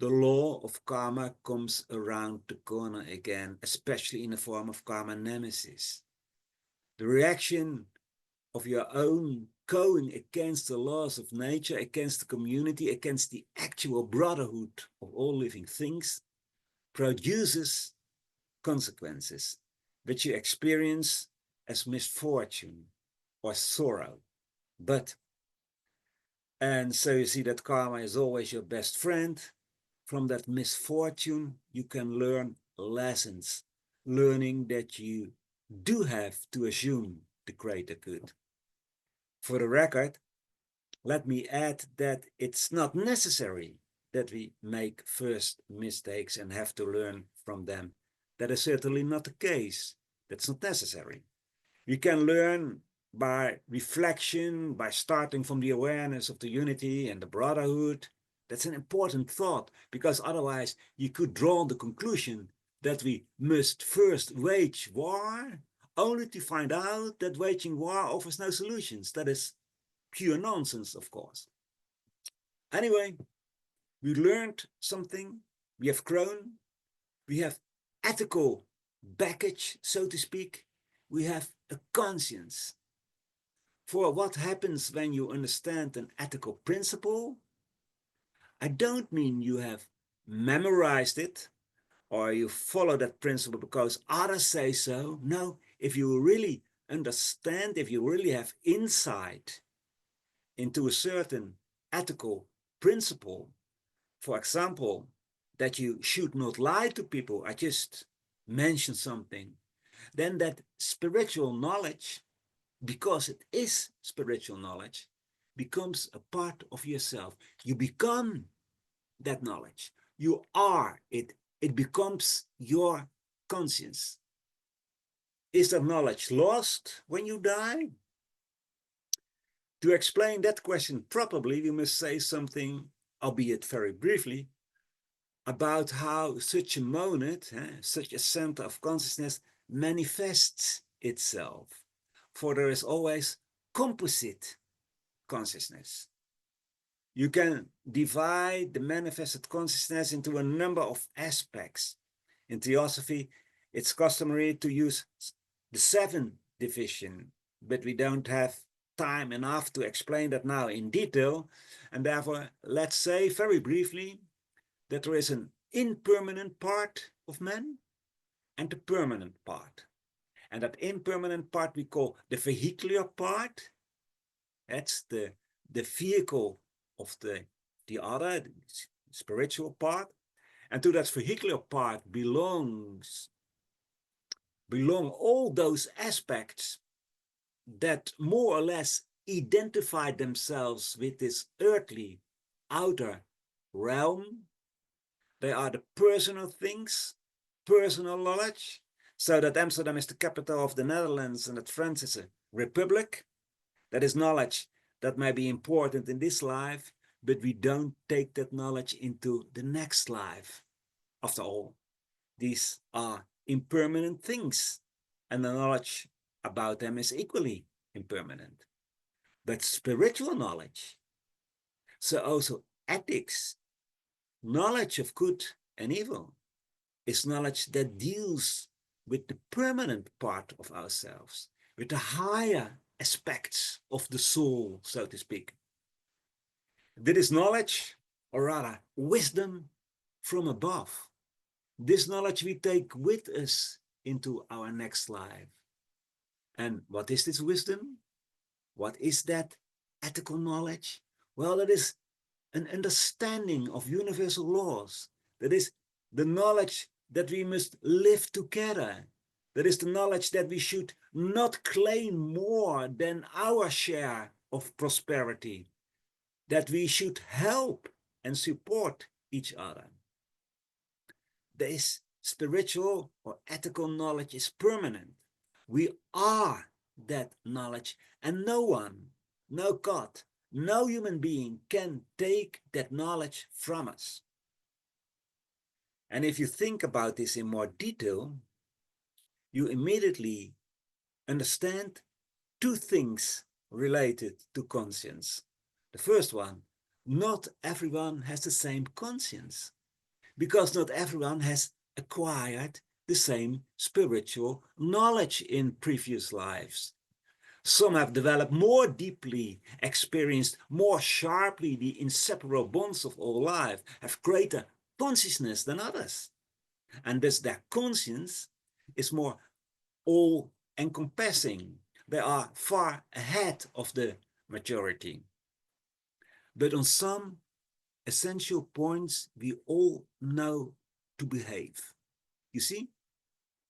the law of karma comes around the corner again, especially in the form of karma nemesis. The reaction of your own going against the laws of nature, against the community, against the actual brotherhood of all living things, produces consequences which you experience as misfortune or sorrow. And so you see that karma is always your best friend. From that misfortune, you can learn lessons, learning that you do have to assume the greater good. For the record, let me add that it's not necessary that we make first mistakes and have to learn from them. That is certainly not the case. That's not necessary. We can learn by reflection, by starting from the awareness of the unity and the brotherhood. That's an important thought, because otherwise you could draw the conclusion that we must first wage war, only to find out that waging war offers no solutions. That is pure nonsense, of course. Anyway, we learned something, we have grown, we have ethical baggage, so to speak, we have a conscience. For what happens when you understand an ethical principle, I don't mean you have memorized it or you follow that principle because others say so. No, if you really understand, if you really have insight into a certain ethical principle, for example, that you should not lie to people, I just mentioned something, then that spiritual knowledge, because it is spiritual knowledge, becomes a part of yourself. You become that knowledge. You are it. It becomes your conscience. Is that knowledge lost when you die? To explain that question properly, we must say something, albeit very briefly, about how such a monad, such a center of consciousness, manifests itself. For there is always composite consciousness. You can divide the manifested consciousness into a number of aspects. In Theosophy, it's customary to use the 7 division, but we don't have time enough to explain that now in detail. And therefore, let's say very briefly that there is an impermanent part of man and a permanent part. And that impermanent part we call the vehicular part. That's the vehicle of the other, the spiritual part. And to that vehicular part belong all those aspects that more or less identify themselves with this earthly outer realm. They are the personal things, personal knowledge, so that Amsterdam is the capital of the Netherlands and that France is a republic. That is knowledge that may be important in this life, but we don't take that knowledge into the next life. After all, these are impermanent things, and the knowledge about them is equally impermanent. But spiritual knowledge, so also ethics, knowledge of good and evil, is knowledge that deals with the permanent part of ourselves, with the higher aspects of the soul, so to speak. This is knowledge, or rather wisdom from above. This knowledge we take with us into our next life. And what is this wisdom? What is that ethical knowledge? Well, it is an understanding of universal laws. That is the knowledge that we must live together. That is the knowledge that we should not claim more than our share of prosperity. That we should help and support each other. This spiritual or ethical knowledge is permanent. We are that knowledge, and no one, no God, no human being can take that knowledge from us. And if you think about this in more detail, you immediately understand two things related to conscience. The first one, not everyone has the same conscience, because not everyone has acquired the same spiritual knowledge in previous lives. Some have developed more deeply, experienced more sharply the inseparable bonds of all life, have greater consciousness than others. And thus their conscience is more all-encompassing. They are far ahead of the majority. But on some essential points, we all know to behave. You see,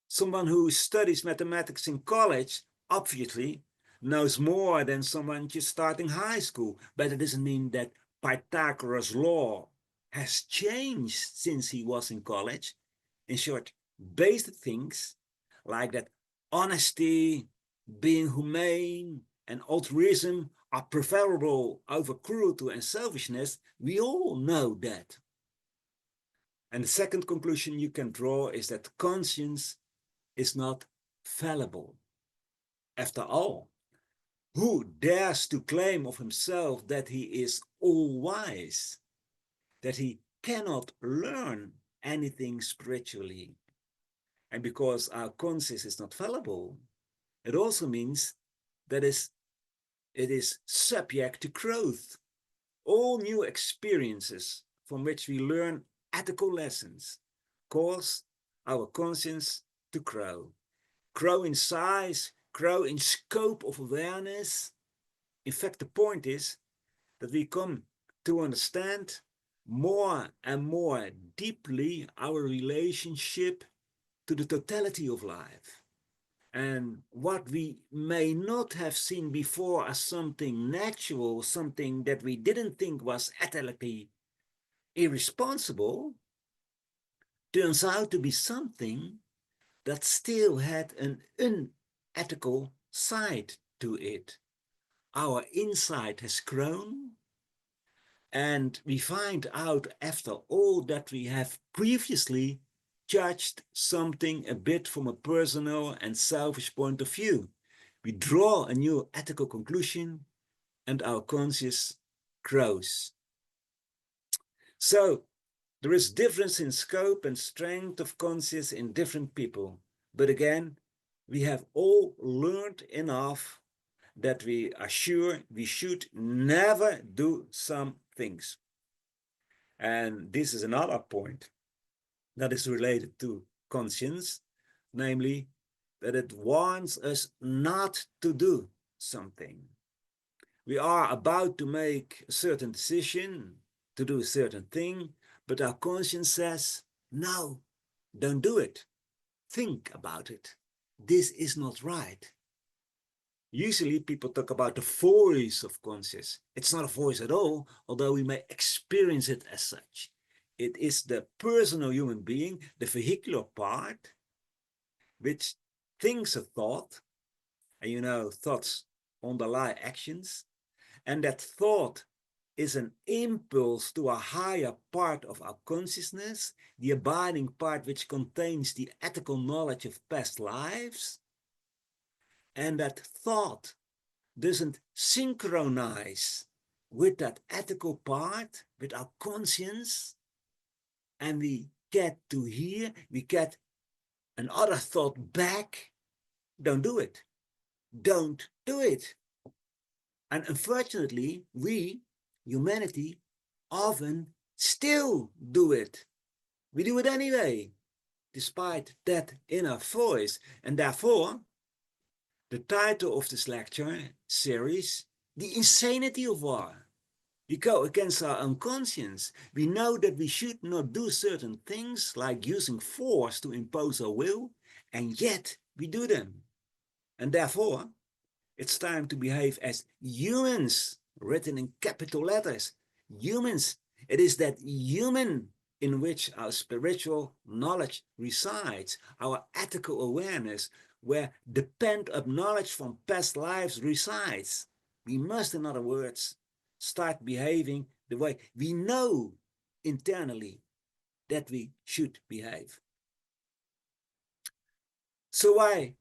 someone who studies mathematics in college obviously knows more than someone just starting high school, but it doesn't mean that Pythagoras' law has changed since he was in college. In short, basic things like that honesty, being humane, and altruism are preferable over cruelty and selfishness. We all know that. And the second conclusion you can draw is that conscience is not fallible. After all, who dares to claim of himself that he is all-wise, that he cannot learn anything spiritually? And because our conscience is not fallible, it also means that it is subject to growth. All new experiences from which we learn ethical lessons cause our conscience to grow. Grow in size, grow in scope of awareness. In fact, the point is that we come to understand more and more deeply our relationship to the totality of life. And what we may not have seen before as something natural, something that we didn't think was ethically irresponsible, turns out to be something that still had an unethical side to it. Our insight has grown, and we find out after all that we have previously judged something a bit from a personal and selfish point of view. We draw a new ethical conclusion, and our conscience grows. So there is difference in scope and strength of conscience in different people. But again, we have all learned enough that we are sure we should never do some things. And this is another point that is related to conscience, namely that it warns us not to do something. We are about to make a certain decision, to do a certain thing, but our conscience says, no, don't do it. Think about it. This is not right. Usually people talk about the voice of conscience. It's not a voice at all, although we may experience it as such. It is the personal human being, the vehicular part, which thinks a thought, and you know, thoughts underlie actions, and that thought is an impulse to a higher part of our consciousness, the abiding part which contains the ethical knowledge of past lives, and that thought doesn't synchronize with that ethical part, with our conscience, and we get to hear, we get another thought back, don't do it. Don't do it. And unfortunately, we, humanity, often still do it. We do it anyway, despite that inner voice. And therefore, the title of this lecture series, The Insanity of War. We go against our own conscience. We know that we should not do certain things, like using force to impose our will, and yet we do them. And therefore, it's time to behave as humans, written in capital letters. Humans. It is that human in which our spiritual knowledge resides, our ethical awareness, where the pent-up knowledge from past lives resides. We must, in other words, start behaving the way we know internally that we should behave. So why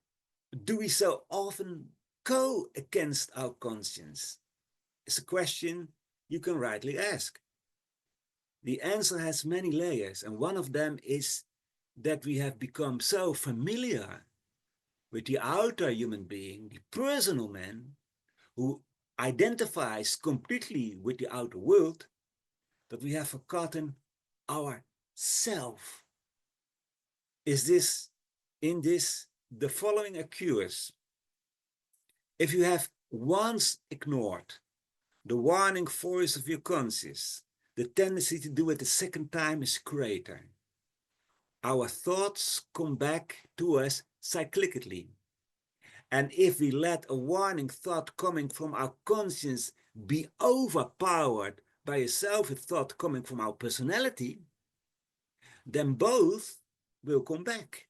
do we so often go against our conscience? It's a question you can rightly ask. The answer has many layers, and one of them is that we have become so familiar with the outer human being, the personal man, who identifies completely with the outer world, that we have forgotten our self. In this, the following occurs. If you have once ignored the warning voice of your conscience, the tendency to do it the second time is greater. Our thoughts come back to us cyclically. And if we let a warning thought coming from our conscience be overpowered by a selfish thought coming from our personality, then both will come back.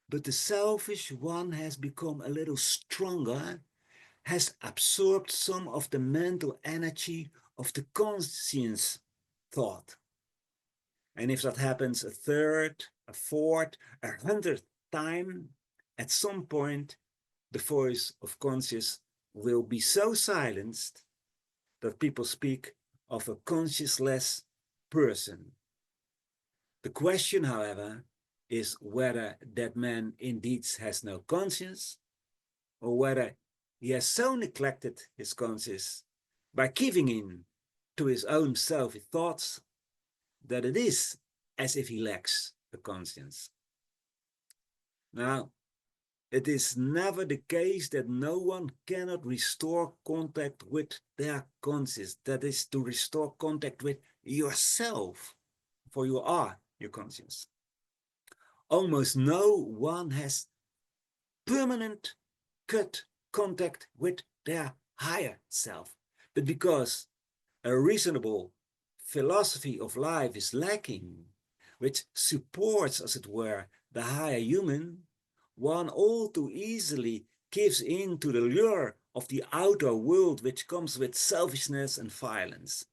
But the selfish one has become a little stronger, has absorbed some of the mental energy of the conscience thought. And if that happens a third, a fourth, 100th time, at some point, the voice of conscience will be so silenced that people speak of a conscienceless person. The question, however, is whether that man indeed has no conscience, or whether he has so neglected his conscience by giving in to his own selfish thoughts that it is as if he lacks a conscience. Now, it is never the case that no one cannot restore contact with their conscience. That is to restore contact with yourself, for you are your conscience. Almost no one has permanent cut contact with their higher self. But because a reasonable philosophy of life is lacking, which supports, as it were, the higher human, one all too easily gives in to the lure of the outer world, which comes with selfishness and violence.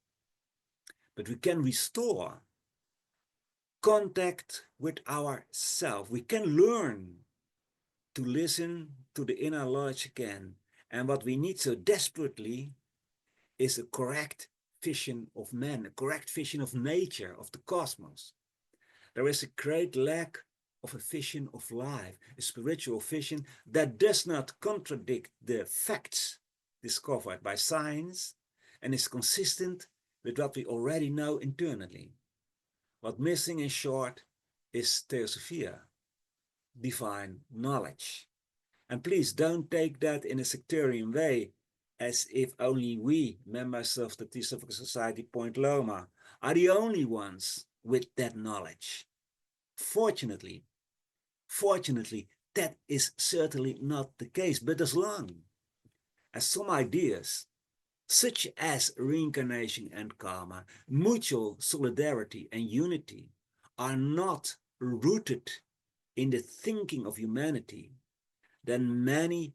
But we can restore contact with ourself. We can learn to listen to the inner knowledge again. And what we need so desperately is a correct vision of man, a correct vision of nature, of the cosmos. There is a great lack of a vision of life, a spiritual vision that does not contradict the facts discovered by science and is consistent with what we already know internally. What missing, in short, is Theosophia, divine knowledge. And please don't take that in a sectarian way, as if only we, members of the Theosophical Society Point Loma, are the only ones with that knowledge. Fortunately, that is certainly not the case. But as long as some ideas, such as reincarnation and karma, mutual solidarity and unity, are not rooted in the thinking of humanity, then many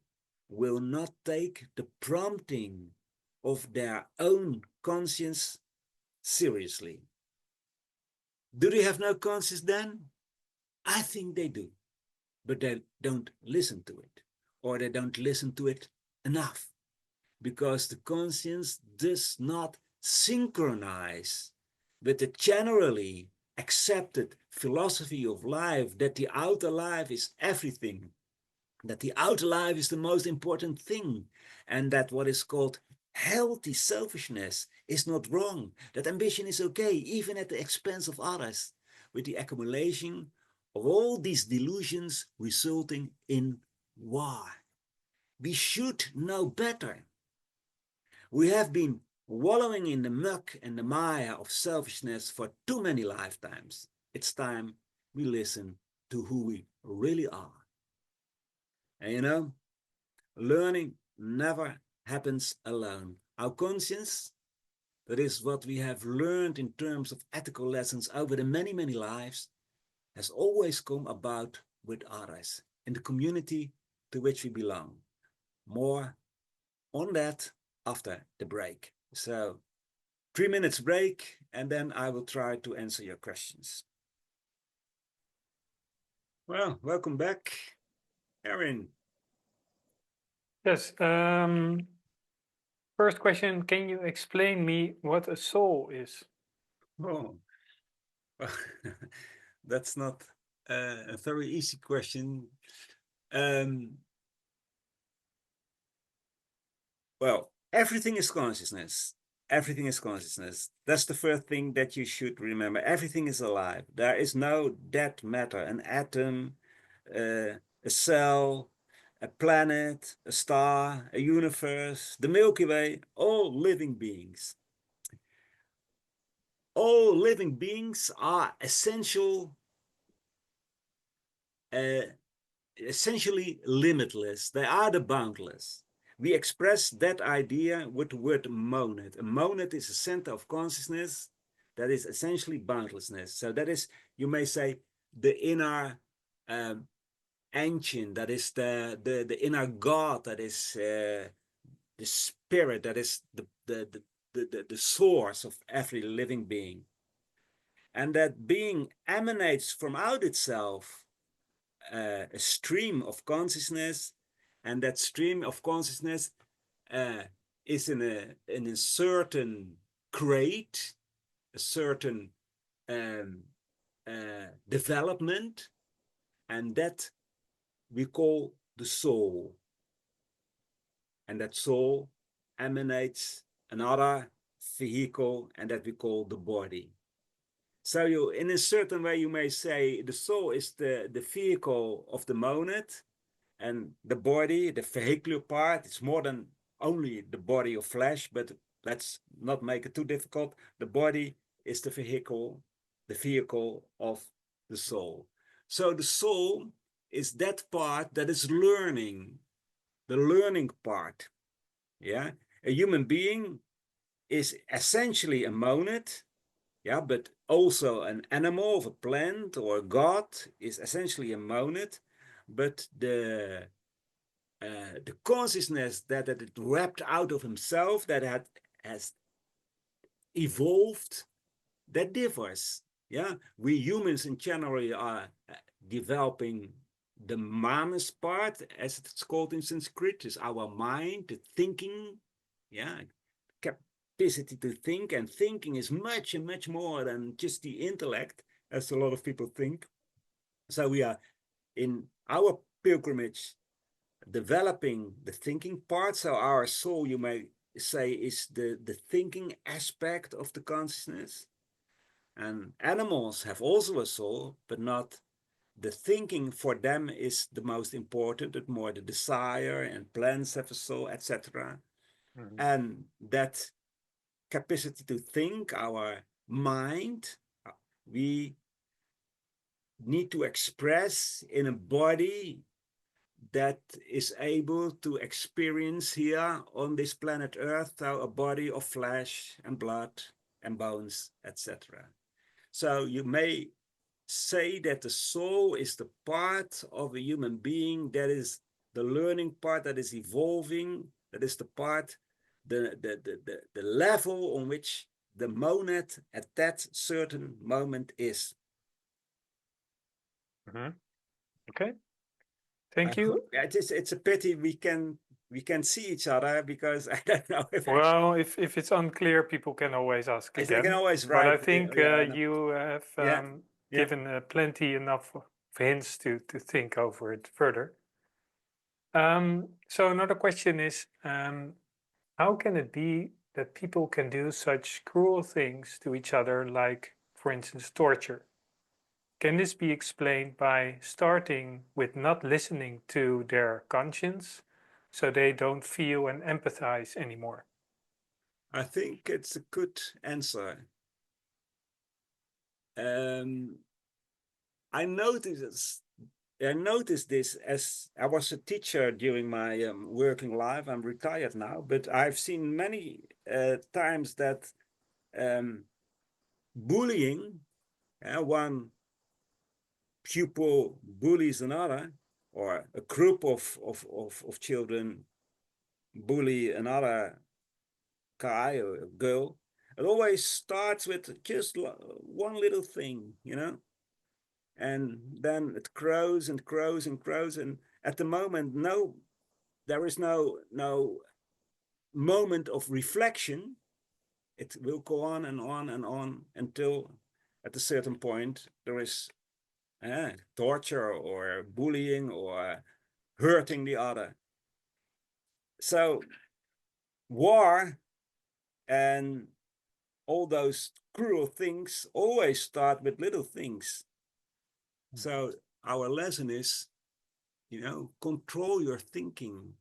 will not take the prompting of their own conscience seriously. Do they have no conscience then? I think they do, but they don't listen to it, or they don't listen to it enough, because the conscience does not synchronize with the generally accepted philosophy of life that the outer life is everything, that the outer life is the most important thing, and that what is called healthy selfishness is not wrong, that ambition is okay, even at the expense of others, with the accumulation of all these delusions resulting in war. We should know better. We have been wallowing in the muck and the mire of selfishness for too many lifetimes. It's time we listen to who we really are. And you know, learning never happens alone. Our conscience that is what we have learned in terms of ethical lessons over the many, many lives, has always come about with others in the community to which we belong. More on that after the break. So 3 minutes break, and then I will try to answer your questions. Well, welcome back, Erin. Yes. First question, can you explain me what a soul is? Oh, that's not a very easy question. Well, everything is consciousness. Everything is consciousness. That's the first thing that you should remember. Everything is alive. There is no dead matter, an atom, a cell, a planet, a star, a universe, the Milky Way, all living beings. All living beings are essentially limitless. They are the boundless. We express that idea with the word monad. A monad is a center of consciousness that is essentially boundlessness. So that is, you may say, the inner engine, that is the inner God, that is the spirit, that is the source of every living being. And that being emanates from out itself a stream of consciousness, and that stream of consciousness is in a certain crate, a certain development, and that we call the soul. And that soul emanates another vehicle, and that we call the body. So you, in a certain way, you may say the soul is the vehicle of the monad, and the body, the vehicular part, it's more than only the body of flesh, but let's not make it too difficult. The body is the vehicle of the soul. So the soul is that part that is learning, the learning part. Yeah, a human being is essentially a monad, yeah, but also an animal of a plant or a god is essentially a monad, but the consciousness that it wrapped out of himself, that has evolved, that differs. Yeah, we humans in general are developing the manas part, as it's called in Sanskrit, is our mind, the thinking, yeah, capacity to think, and thinking is much and much more than just the intellect, as a lot of people think. So we are in our pilgrimage developing the thinking part. So our soul, you may say, is the thinking aspect of the consciousness. And animals have also a soul, but not the thinking for them is the most important, but more the desire, and plants have a soul, etc. Mhm. And that capacity to think, our mind, we need to express in a body that is able to experience here on this planet Earth, a body of flesh and blood and bones, etc. So you may say that the soul is the part of a human being that is the learning part, that is evolving, that is the part, the level on which the monad at that certain moment is. Mhm. Okay, thank I you. hope it's a pity we can see each other, because I don't know if Well, if it's unclear, people can always ask I can again. always But I write. think Yeah, you have yeah, yeah. given plenty enough of hints to think over it further. So another question is, how can it be that people can do such cruel things to each other, like, for instance, torture? Can this be explained by starting with not listening to their conscience, so they don't feel and empathize anymore? I think it's a good answer. Um, I noticed this as I was a teacher during my working life. I'm retired now, but I've seen many times that bullying, one pupil bullies another, or a group of children bully another guy or girl, it always starts with just one little thing, you know, and then it grows and grows and grows. And at the moment, there is no moment of reflection. It will go on and on and on until at a certain point there is torture or bullying or hurting the other. So war and all those cruel things always start with little things. So our lesson is, you know, control your thinking,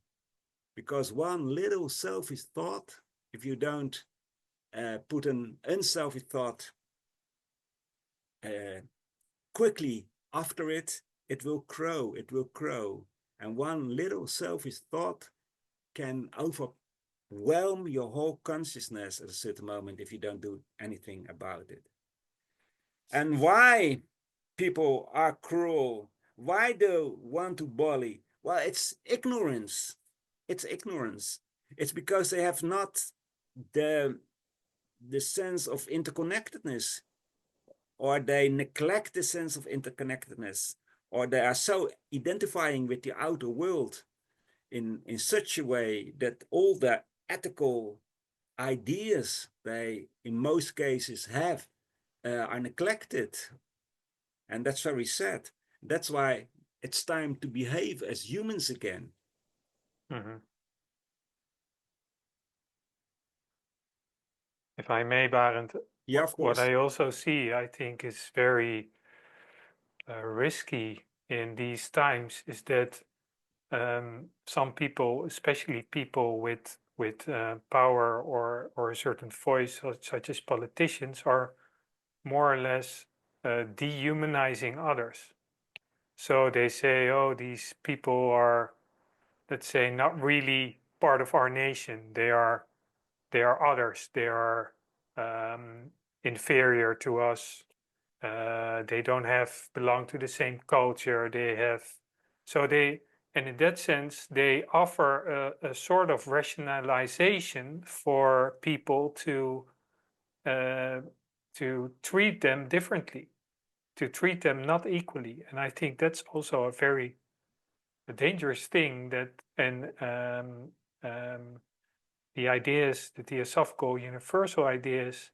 because one little selfish thought, if you don't put an unselfish thought quickly after it, it will grow, it will grow. And one little selfish thought can overwhelm your whole consciousness at a certain moment if you don't do anything about it. And why people are cruel? Why do want to bully? Well, it's ignorance. It's ignorance. It's because they have not the sense of interconnectedness, or they neglect the sense of interconnectedness, or they are so identifying with the outer world in such a way that all the ethical ideas they in most cases have are neglected. And that's very sad. That's why it's time to behave as humans again. Mm-hmm. If I may, Barend, Yeah, of what course. I also see, I think, is very risky in these times is that some people, especially people with power or a certain voice, such as politicians, are more or less dehumanizing others. So they say, oh, these people are, let's say, not really part of our nation. They are others. They are inferior to us. They don't belong to the same culture. They have, so they, and in that sense, they offer a sort of rationalization for people uh, to treat them differently, to treat them not equally. And I think that's also a very dangerous thing. That and the ideas, the Theosophical universal ideas,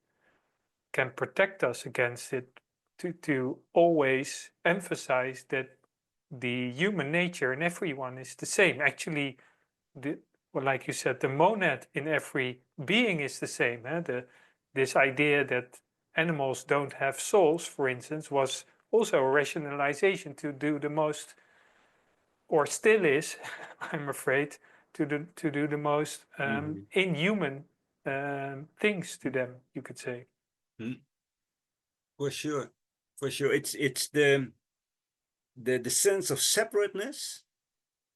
can protect us against it, to always emphasize that the human nature in everyone is the same. Actually, well, like you said, the monad in every being is the same. This idea that animals don't have souls, for instance, was also a rationalization to do the most, or still is, I'm afraid, to do the most inhuman things to them, you could say. For sure, for sure. It's the sense of separateness.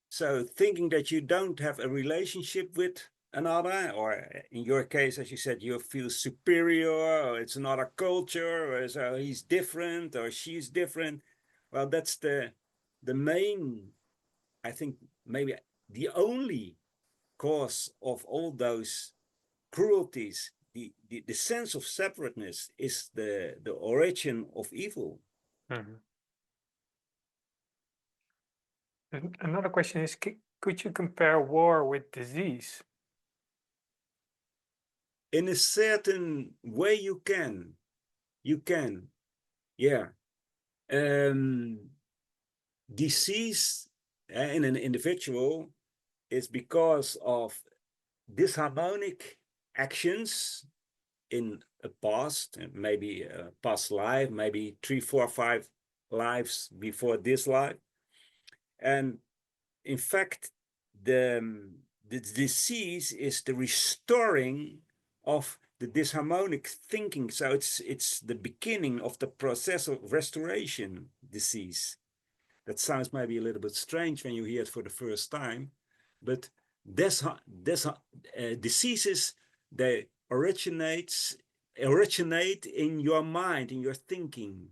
So thinking that you don't have a relationship with another, or in your case, as you said, you feel superior, or it's another culture, or so he's different or she's different. Well, that's the main, I think, maybe the only cause of all those cruelties. The sense of separateness is the origin of evil. Mhm. Another question is, could you compare war with disease? In a certain way, you can, yeah. Disease in an individual is because of disharmonic actions in a past, maybe a past life, maybe 3, 4, 5 lives before this life. And in fact, the disease is the restoring of the disharmonic thinking. So it's the beginning of the process of restoration. Disease. That sounds maybe a little bit strange when you hear it for the first time, but diseases, they originate originate in your mind, in your thinking.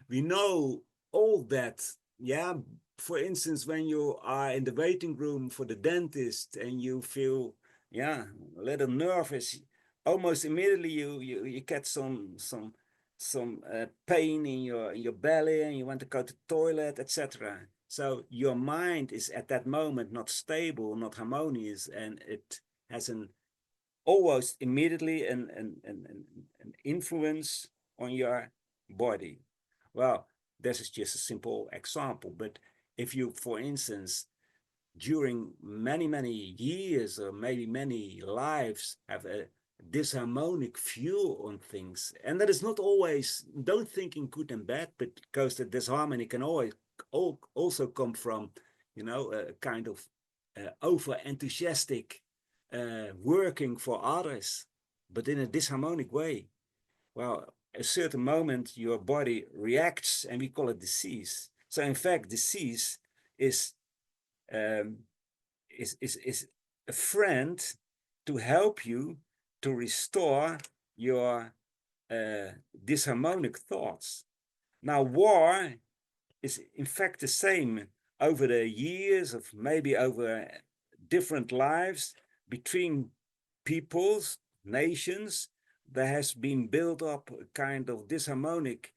We know all that, yeah. For instance, when you are in the waiting room for the dentist and you feel, yeah, a little nervous, almost immediately you get some pain in your belly and you want to go to the toilet, etc. So your mind is at that moment not stable, not harmonious, and it has an almost immediately an influence on your body. Well, this is just a simple example, but if you, for instance, during many years or maybe many lives have a disharmonic view on things, and that is not always, don't think in good and bad, but because the disharmony can always also come from, a kind of over enthusiastic working for others, but in a disharmonic way. Well, a certain moment your body reacts, and we call it disease. So in fact, disease is um, is a friend to help you to restore your disharmonic thoughts. Now, war is in fact the same over the years of maybe over different lives between peoples, nations. There has been built up a kind of disharmonic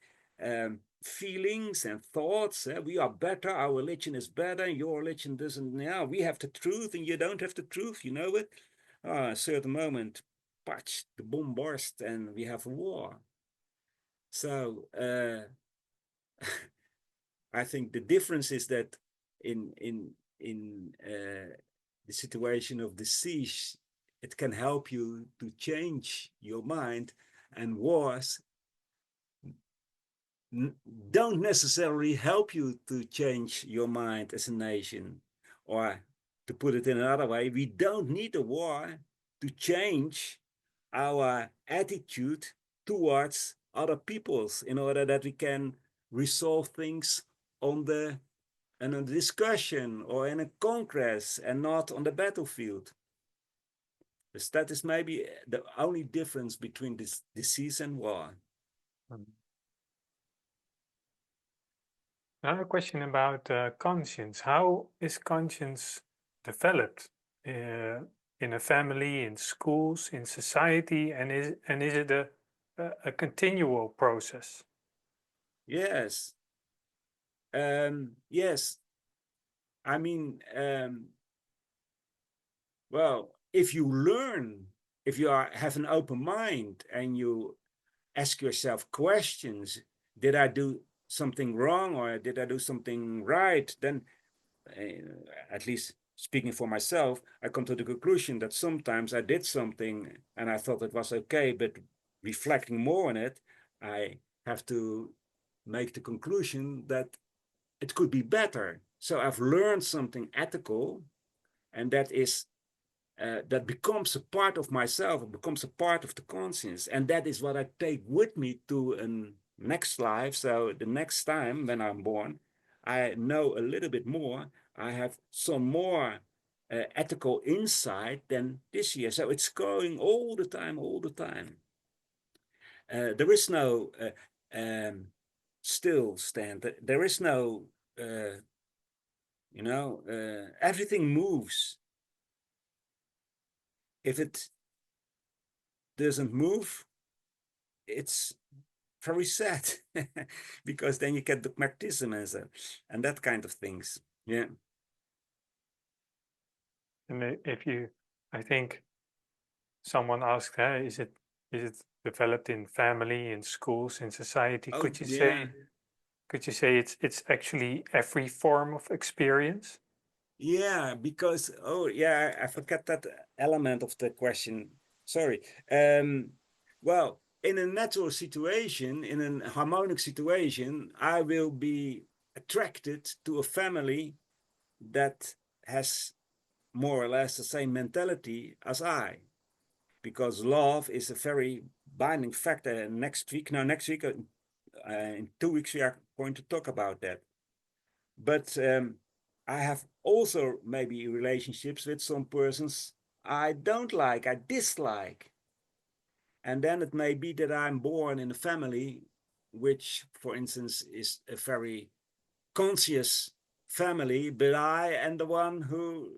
feelings and thoughts. We are better, our religion is better, your religion doesn't. Yeah, we have the truth and you don't have the truth, you know it. A certain moment, patch, the bomb burst and we have a war. So I think the difference is that in the situation of the siege, it can help you to change your mind, and wars don't necessarily help you to change your mind as a nation. Or to put it in another way, we don't need a war to change our attitude towards other peoples in order that we can resolve things on the in a discussion or in a congress and not on the battlefield. Dus that is maybe the only difference between this disease and war. Another question about conscience. How is conscience developed in a family, in schools, in society, and is it a continual process? Yes. Yes. I mean, well, if you learn, if you have an open mind and you ask yourself questions, did I do something wrong or did I do something right? Then, at least speaking for myself, I come to the conclusion that sometimes I did something and I thought it was okay, but reflecting more on it, I have to make the conclusion that it could be better. So I've learned something ethical, and that becomes a part of myself. It becomes a part of the conscience, and that is what I take with me to a next life. So the next time when I'm born, I know a little bit more. I have some more ethical insight than this year. So it's going all the time, all the time. There is no still stand. There is no, everything moves. If it doesn't move, it's very sad because then you get dogmatism and that kind of things. Yeah. And I think someone asked, hey, is it developed in family, in schools, in society? Oh, yeah. Could you say it's actually every form of experience? Yeah, because, oh, yeah, I forgot that element of the question. Sorry. Well, in a natural situation, in a harmonic situation, I will be attracted to a family that has more or less the same mentality as I, because love is a very binding factor. Next week, in 2 weeks, we are going to talk about that. But I have also maybe relationships with some persons I don't like, I dislike. And then it may be that I'm born in a family which, for instance, is a very conscious family, but I am the one who,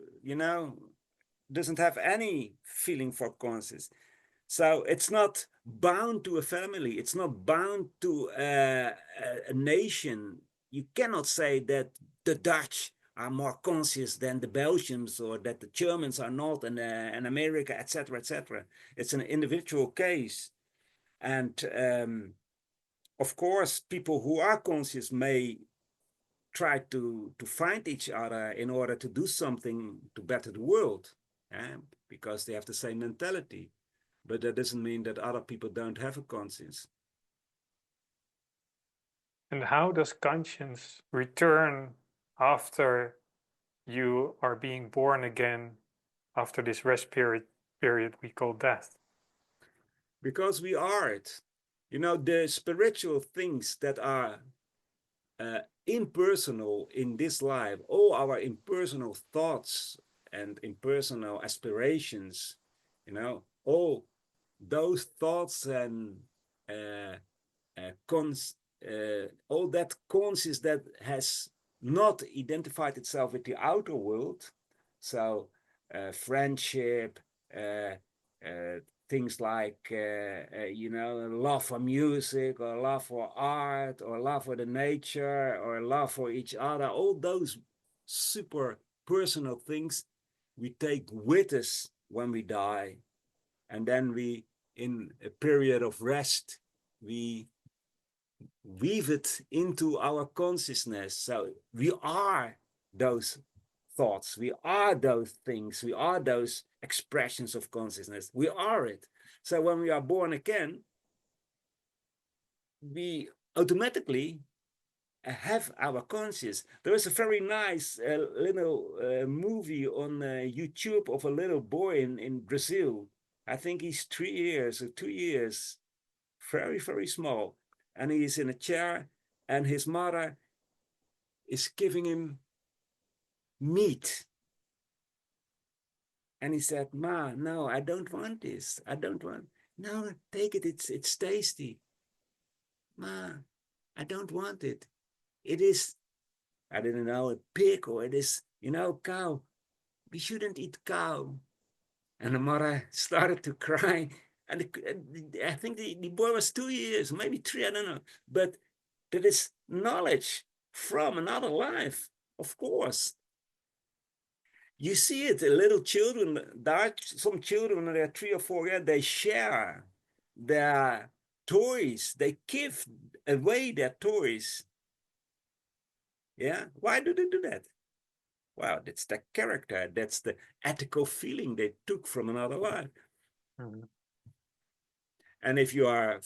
doesn't have any feeling for conscious. So it's not bound to a family. It's not bound to a nation. You cannot say that the Dutch are more conscious than the Belgians, or that the Germans are not, and America, etc., etc. It's an individual case. And of course, people who are conscious may try to find each other in order to do something to better the world, because they have the same mentality. But that doesn't mean that other people don't have a conscience. And how does conscience return after you are being born again, after this rest period we call death? Because we are it. The spiritual things that are impersonal in this life, all our impersonal thoughts and impersonal aspirations, all those thoughts and all that conscious that has not identified itself with the outer world. So friendship, things like love for music, or love for art, or love for the nature, or love for each other, all those super personal things we take with us when we die. And then we, in a period of rest, we weave it into our consciousness. So we are those thoughts, we are those things, we are those expressions of consciousness, we are it. So when we are born again, we automatically have our conscience. There is a very nice little movie on YouTube of a little boy in Brazil. I think he's 3 years or 2 years, very, very small. And he is in a chair, and his mother is giving him meat. And he said, "Ma, no, I don't want this. I don't want. No, take it. It's tasty. Ma, I don't want it. It is, I didn't know, a pig, or it is, cow. We shouldn't eat cow." And the mother started to cry. And I think the boy was 2 years, maybe 3, I don't know. But that is knowledge from another life, of course. You see it, little children, some children when they're 3 or 4 years, they share their toys. They give away their toys. Yeah, why do they do that? Well, that's the character. That's the ethical feeling they took from another life. Mm-hmm. And if you are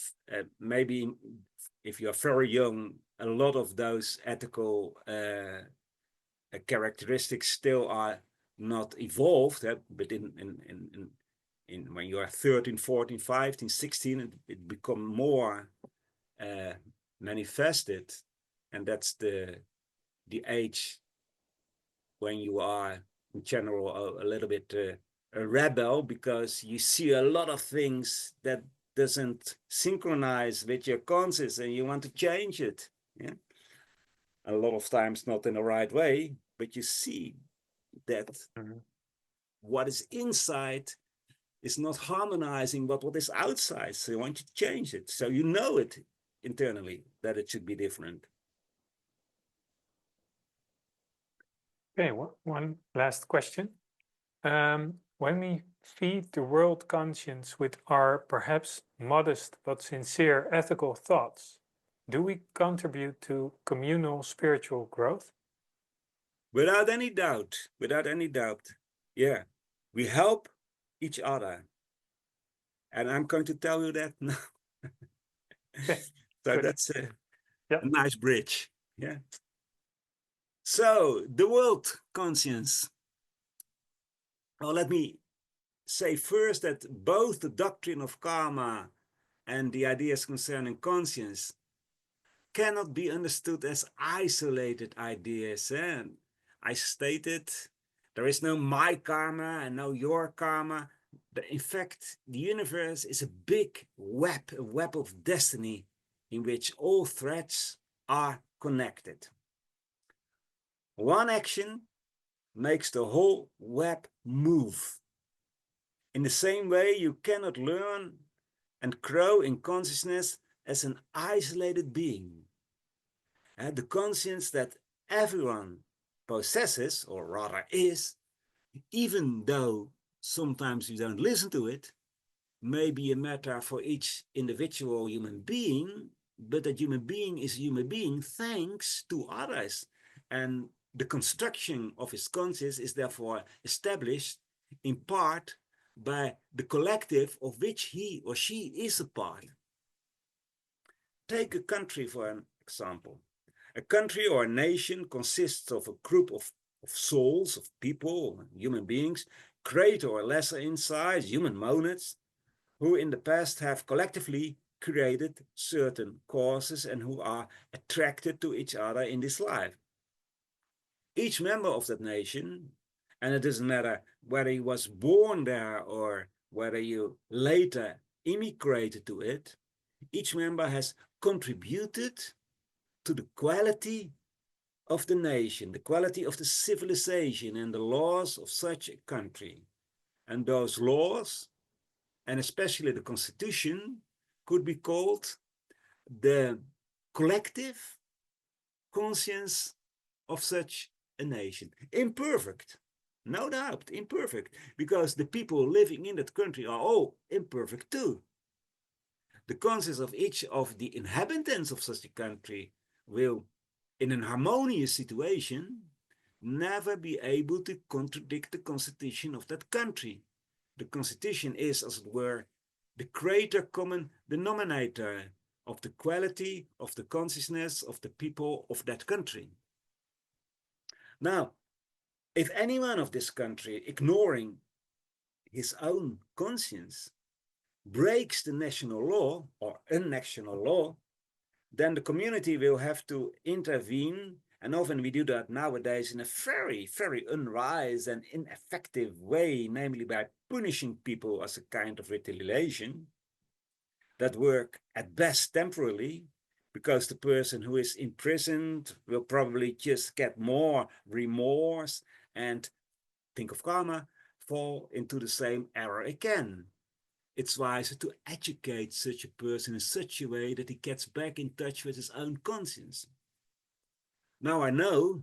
maybe, if you are very young, a lot of those ethical characteristics still are not evolved, but in when you are 13, 14, 15, 16, it become more manifested. And that's the age when you are in general a little bit a rebel, because you see a lot of things that doesn't synchronize with your conscience, and you want to change it. Yeah, a lot of times not in the right way, but you see that what is inside is not harmonizing with what is outside, so you want to change it. So you know it internally that it should be different. Okay, one last question. When we feed the world conscience with our perhaps modest but sincere ethical thoughts, do we contribute to communal spiritual growth? Without any doubt, without any doubt. Yeah, we help each other. And I'm going to tell you that now. Okay, So good. that's a Yep. nice bridge. Yeah. So the world conscience. Well, let me say first that both the doctrine of karma and the ideas concerning conscience cannot be understood as isolated ideas. And I stated there is no my karma and no your karma. In fact, the universe is a big web, a web of destiny in which all threads are connected. One action makes the whole web move. In the same way, you cannot learn and grow in consciousness as an isolated being. The conscience that everyone possesses, or rather is, even though sometimes you don't listen to it, may be a matter for each individual human being, but that human being is a human being thanks to others. And the construction of his conscience is therefore established in part by the collective of which he or she is a part. Take a country for an example. A country or a nation consists of a group of souls, of people, human beings, greater or lesser in size, human monads, who in the past have collectively created certain causes and who are attracted to each other in this life. Each member of that nation, and it doesn't matter whether he was born there or whether you later immigrated to it, each member has contributed to the quality of the nation, the quality of the civilization and the laws of such a country. And those laws, and especially the constitution, could be called the collective conscience of such a nation. Imperfect, no doubt, imperfect, because the people living in that country are all imperfect too. The conscience of each of the inhabitants of such a country will, in an harmonious situation, never be able to contradict the constitution of that country. The constitution is, as it were, the greater common denominator of the quality of the consciousness of the people of that country. Now, if anyone of this country, ignoring his own conscience, breaks the national law or unnational law, then the community will have to intervene. And often we do that nowadays in a very, very unwise and ineffective way, namely by punishing people as a kind of retaliation that work at best temporarily, because the person who is imprisoned will probably just get more remorse and, think of karma, fall into the same error again. It's wiser to educate such a person in such a way that he gets back in touch with his own conscience. Now I know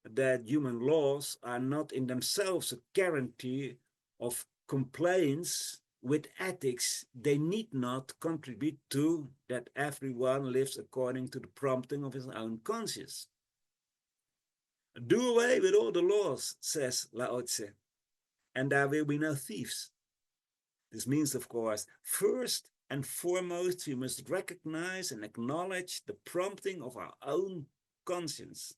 that human laws are not in themselves a guarantee of compliance with ethics. They need not contribute to that everyone lives according to the prompting of his own conscience. Do away with all the laws, says Lao Tse, and there will be no thieves. This means, of course, first and foremost, we must recognize and acknowledge the prompting of our own conscience.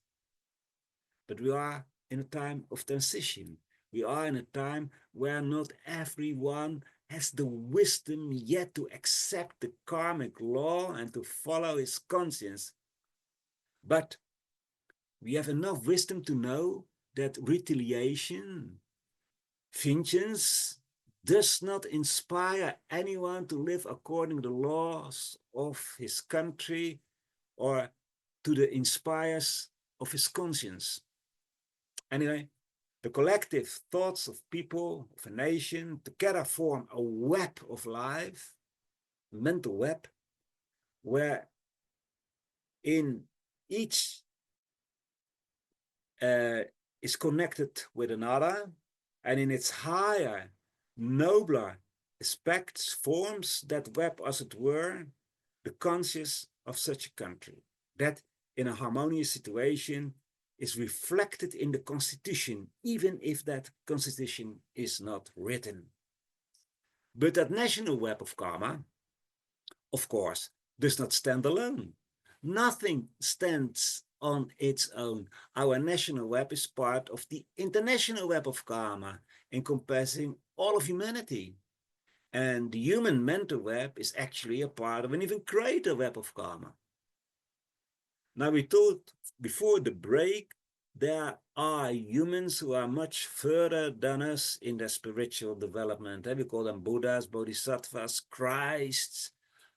But we are in a time of transition. We are in a time where not everyone has the wisdom yet to accept the karmic law and to follow his conscience. But we have enough wisdom to know that retaliation, vengeance, does not inspire anyone to live according to the laws of his country or to the inspires of his conscience. Anyway, the collective thoughts of people, of a nation, together form a web of life, a mental web, where in each is connected with another, and in its higher, nobler aspects forms that web, as it were, the conscience of such a country, that in a harmonious situation is reflected in the constitution, even if that constitution is not written. But that national web of karma, of course, does not stand alone. Nothing stands on its own. Our national web is part of the international web of karma, encompassing all of humanity. And the human mental web is actually a part of an even greater web of karma. Now, we thought before the break there are humans who are much further than us in their spiritual development. We call them Buddhas, Bodhisattvas, Christs,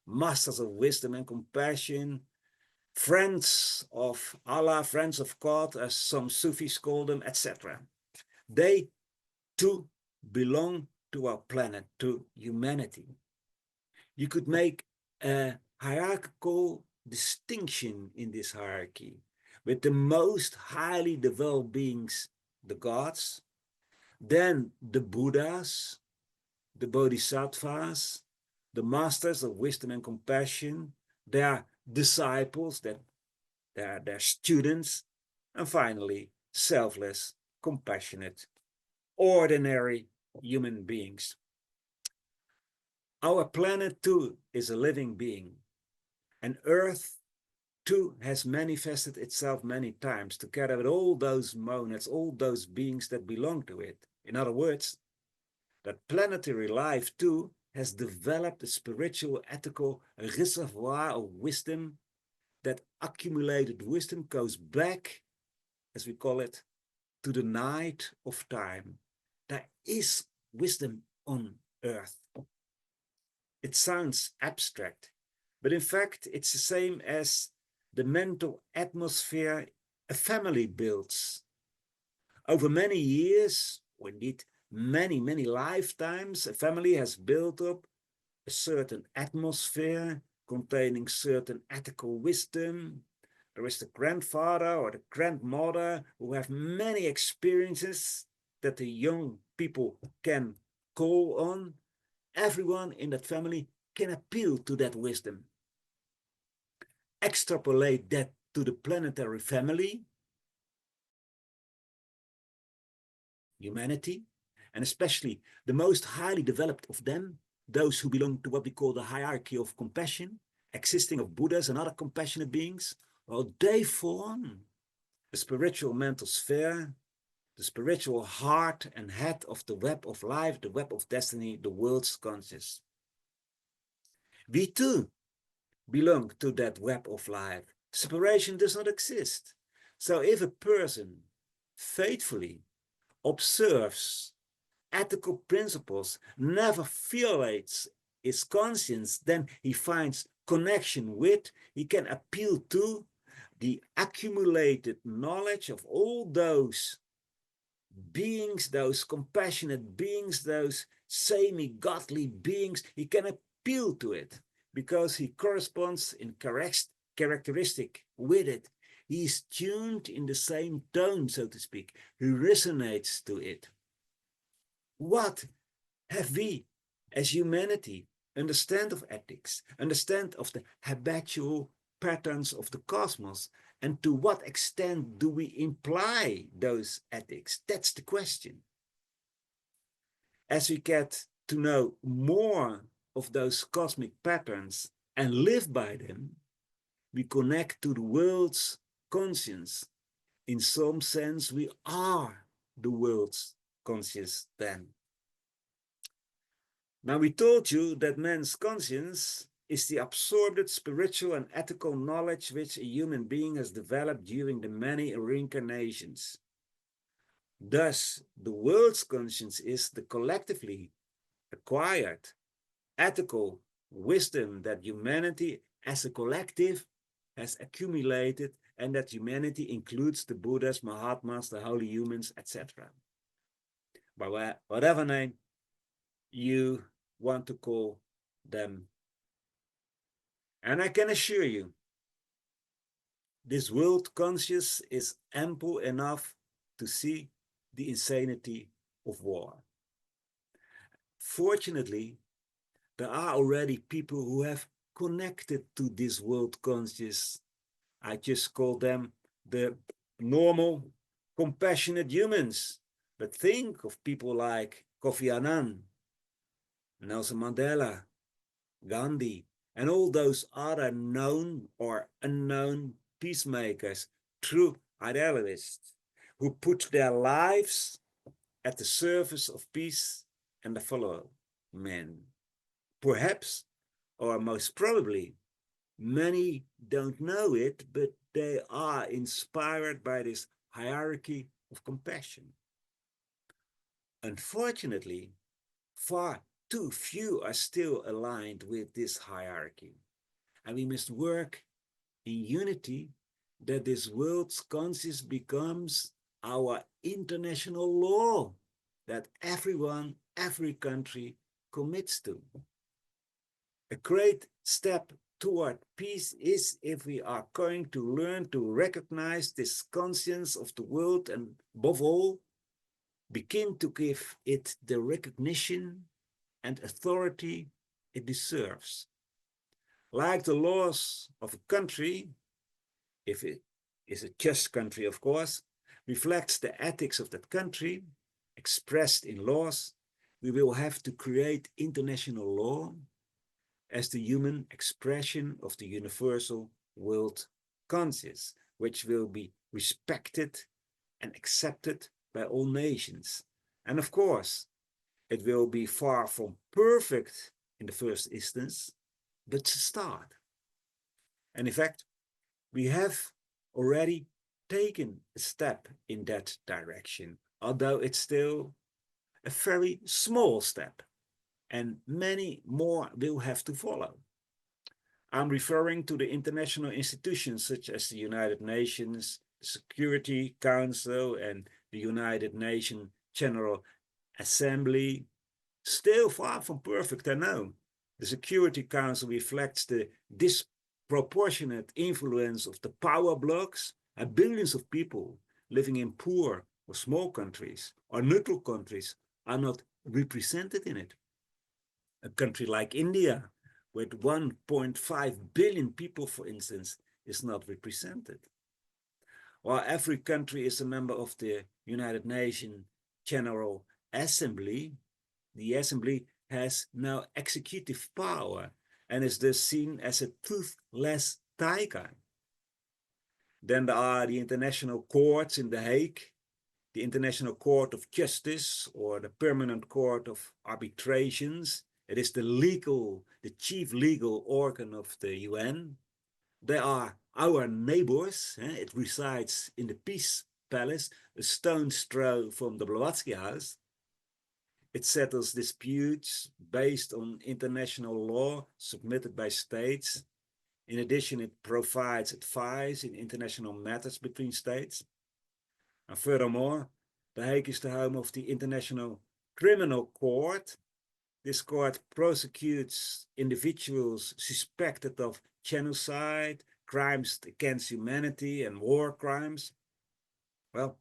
masters of wisdom and compassion, friends of Allah, friends of God, as some Sufis call them, etc. They too belong to our planet, to humanity. You could make a hierarchical distinction in this hierarchy, with the most highly developed beings, the gods, then the Buddhas, the Bodhisattvas, the masters of wisdom and compassion, their disciples, their students, and finally, selfless, compassionate, ordinary human beings. Our planet too is a living being, and Earth too has manifested itself many times together with all those monads, all those beings that belong to it. In other words, that planetary life too has developed a spiritual, ethical reservoir of wisdom. That accumulated wisdom goes back, as we call it, to the night of time. There is wisdom on Earth. It sounds abstract, but in fact, it's the same as the mental atmosphere a family builds. Over many years, or indeed many lifetimes, a family has built up a certain atmosphere containing certain ethical wisdom. There is the grandfather or the grandmother who have many experiences that the young people can call on. Everyone in that family can appeal to that wisdom. Extrapolate that to the planetary family, humanity, and especially the most highly developed of them, those who belong to what we call the hierarchy of compassion, existing of Buddhas and other compassionate beings. Well, they form the spiritual mental sphere, the spiritual heart and head of the web of life, the web of destiny, the world's conscious. We too belong to that web of life. Separation does not exist. So if a person faithfully observes ethical principles, never violates his conscience, then he finds connection with, he can appeal to the accumulated knowledge of all those beings, those compassionate beings, those semi-godly beings. He can appeal to it because he corresponds in characteristic with it. He is tuned in the same tone, so to speak. He resonates to it. What have we as humanity understand of ethics, understand of the habitual patterns of the cosmos, and to what extent do we imply those ethics? That's the question. As we get to know more of those cosmic patterns and live by them, we connect to the world's conscience. In some sense, we are the world's conscious then. Now, we told you that man's conscience is the absorbed spiritual and ethical knowledge which a human being has developed during the many reincarnations. Thus, the world's conscience is the collectively acquired ethical wisdom that humanity as a collective has accumulated, and that humanity includes the Buddhas, Mahatmas, the holy humans, etc. By whatever name you want to call them. And I can assure you, this world conscious is ample enough to see the insanity of war. Fortunately, there are already people who have connected to this world conscious. I just call them the normal, compassionate humans. But think of people like Kofi Annan, Nelson Mandela, Gandhi, and all those other known or unknown peacemakers, true idealists, who put their lives at the service of peace and the fellow men. Perhaps, or most probably, many don't know it, but they are inspired by this hierarchy of compassion. Unfortunately, far too few are still aligned with this hierarchy, and we must work in unity that this world's conscience becomes our international law that everyone, every country commits to. A great step toward peace is if we are going to learn to recognize this conscience of the world and, above all, begin to give it the recognition and authority it deserves. Like the laws of a country, if it is a just country, of course, reflects the ethics of that country expressed in laws, we will have to create international law as the human expression of the universal world conscience, which will be respected and accepted by all nations. And of course, it will be far from perfect in the first instance, but it's a start. And in fact, we have already taken a step in that direction, although it's still a very small step, and many more will have to follow. I'm referring to the international institutions such as the United Nations, the Security Council, and the United Nations General Assembly. Still far from perfect, I know. The Security Council reflects the disproportionate influence of the power blocks, and billions of people living in poor or small countries or neutral countries are not represented in it. A country like India, with 1.5 billion people, for instance, is not represented. While every country is a member of the United Nations General Assembly, the Assembly has now executive power and is thus seen as a toothless tiger. Then there are the international courts in The Hague, the International Court of Justice, or the Permanent Court of Arbitrations. It is the chief legal organ of the UN. They are our neighbors. It resides in the Peace Palace, a stone's throw from the Blavatsky House. It settles disputes based on international law submitted by states. In addition, it provides advice in international matters between states. And furthermore, The Hague is the home of the International Criminal Court. This court prosecutes individuals suspected of genocide, crimes against humanity, and war crimes. Well,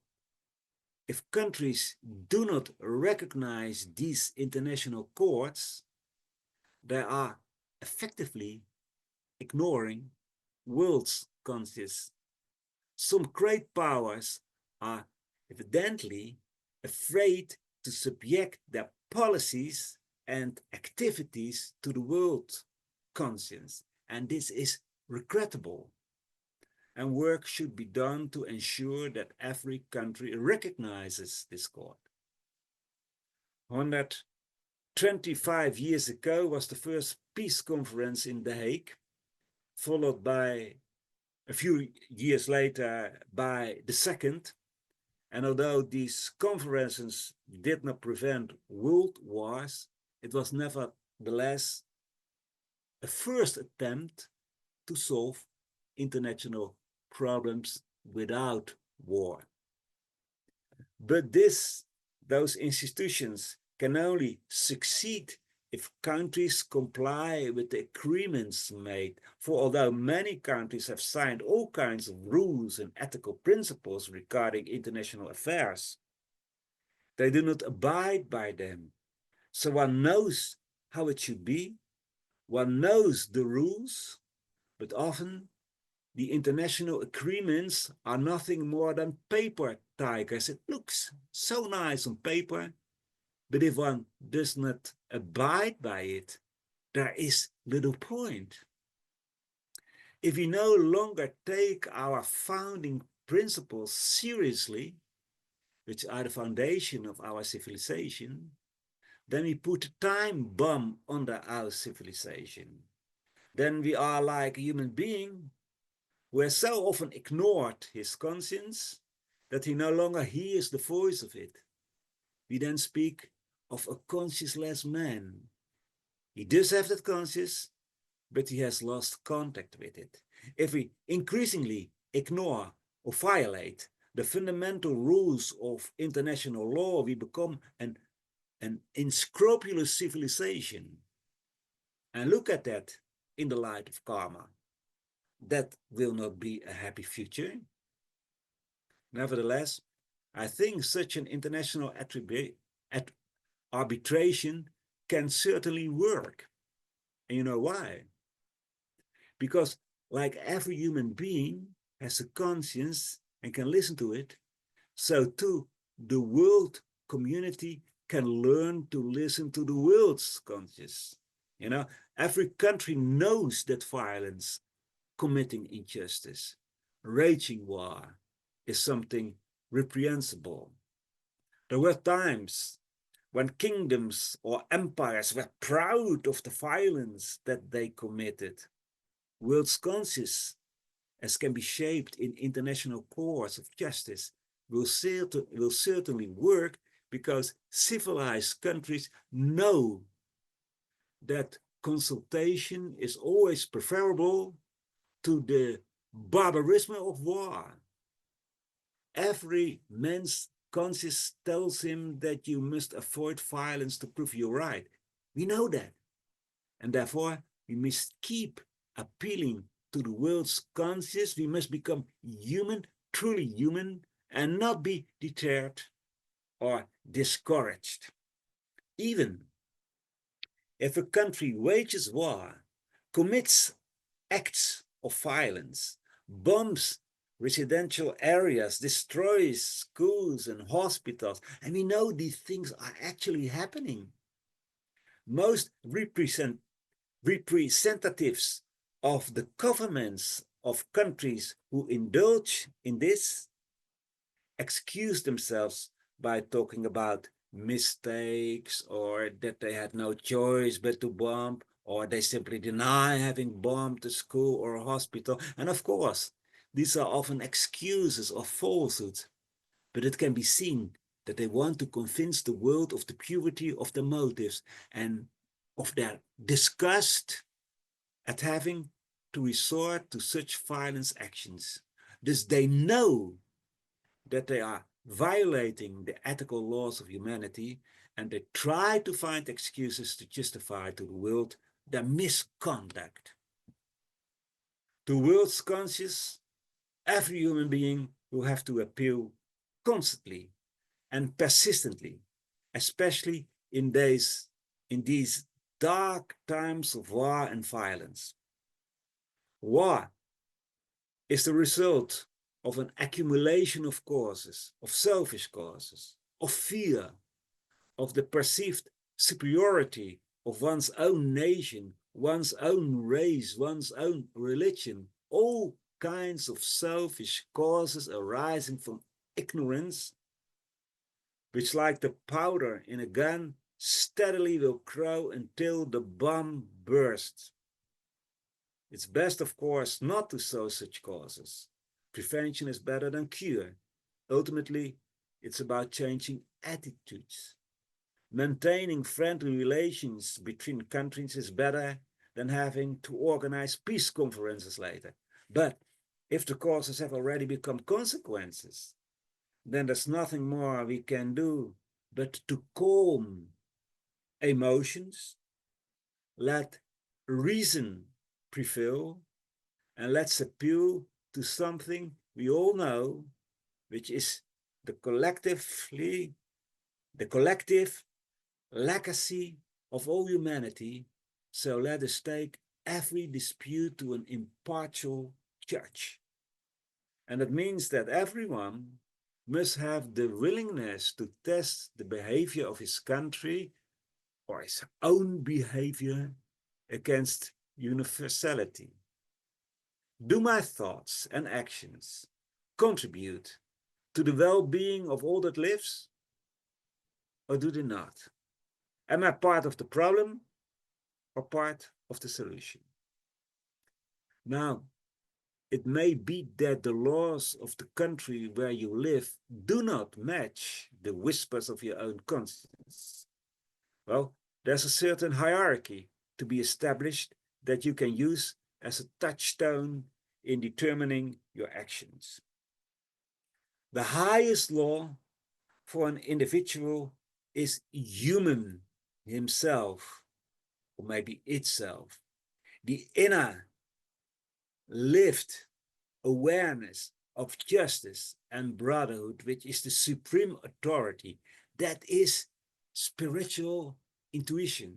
if countries do not recognize these international courts, they are effectively ignoring world's conscience. Some great powers are evidently afraid to subject their policies and activities to the world conscience, and this is regrettable. And work should be done to ensure that every country recognizes this court. 125 years ago was the first peace conference in The Hague, followed by a few years later by the second. And although these conferences did not prevent world wars, it was nevertheless a first attempt to solve international problems without war. But those institutions can only succeed if countries comply with the agreements made. For although many countries have signed all kinds of rules and ethical principles regarding international affairs, they do not abide by them. So one knows how it should be, one knows the rules, but often the international agreements are nothing more than paper tigers. It looks so nice on paper, but if one does not abide by it, there is little point. If we no longer take our founding principles seriously, which are the foundation of our civilization, then we put a time bomb under our civilization. Then we are like a human being who has so often ignored his conscience that he no longer hears the voice of it. We then speak of a conscienceless man. He does have that conscience, but he has lost contact with it. If we increasingly ignore or violate the fundamental rules of international law, we become an unscrupulous civilization. And look at that in the light of karma. That will not be a happy future. Nevertheless, I think such an international arbitration can certainly work. And you know why? Because like every human being has a conscience and can listen to it, so too the world community can learn to listen to the world's conscience. You know, every country knows that violence, committing injustice, raging war is something reprehensible. There were times when kingdoms or empires were proud of the violence that they committed. World's conscience, as can be shaped in international courts of justice, will certainly work because civilized countries know that consultation is always preferable to the barbarism of war. Every man's conscience tells him that you must avoid violence to prove you're right. We know that. And therefore, we must keep appealing to the world's conscience. We must become human, truly human, and not be deterred or discouraged. Even if a country wages war, commits acts of violence, bombs residential areas, destroys schools and hospitals, and we know these things are actually happening. Most representatives of the governments of countries who indulge in this excuse themselves by talking about mistakes or that they had no choice but to bomb, or they simply deny having bombed a school or a hospital. And of course, these are often excuses or falsehoods, but it can be seen that they want to convince the world of the purity of their motives and of their disgust at having to resort to such violent actions. Thus they know that they are violating the ethical laws of humanity, and they try to find excuses to justify to the world their misconduct. To world's conscience, every human being will have to appeal constantly and persistently, especially in these dark times of war and violence. War is the result of an accumulation of causes, of selfish causes, of fear, of the perceived superiority of one's own nation, one's own race, one's own religion, all kinds of selfish causes arising from ignorance, which, like the powder in a gun, steadily will grow until the bomb bursts. It's best, of course, not to sow such causes. Prevention is better than cure. Ultimately, it's about changing attitudes. Maintaining friendly relations between countries is better than having to organize peace conferences later. But if the causes have already become consequences, then there's nothing more we can do but to calm emotions, let reason prevail, and let's appeal to something we all know, which is the collective legacy of all humanity. So let us take every dispute to an impartial judge. And it means that everyone must have the willingness to test the behavior of his country or his own behavior against universality. Do my thoughts and actions contribute to the well-being of all that lives, or do they not? Am I part of the problem or part of the solution? Now, it may be that the laws of the country where you live do not match the whispers of your own conscience. Well, there's a certain hierarchy to be established that you can use as a touchstone in determining your actions. The highest law for an individual is human himself, or maybe itself. The inner lived awareness of justice and brotherhood, which is the supreme authority, that is spiritual intuition,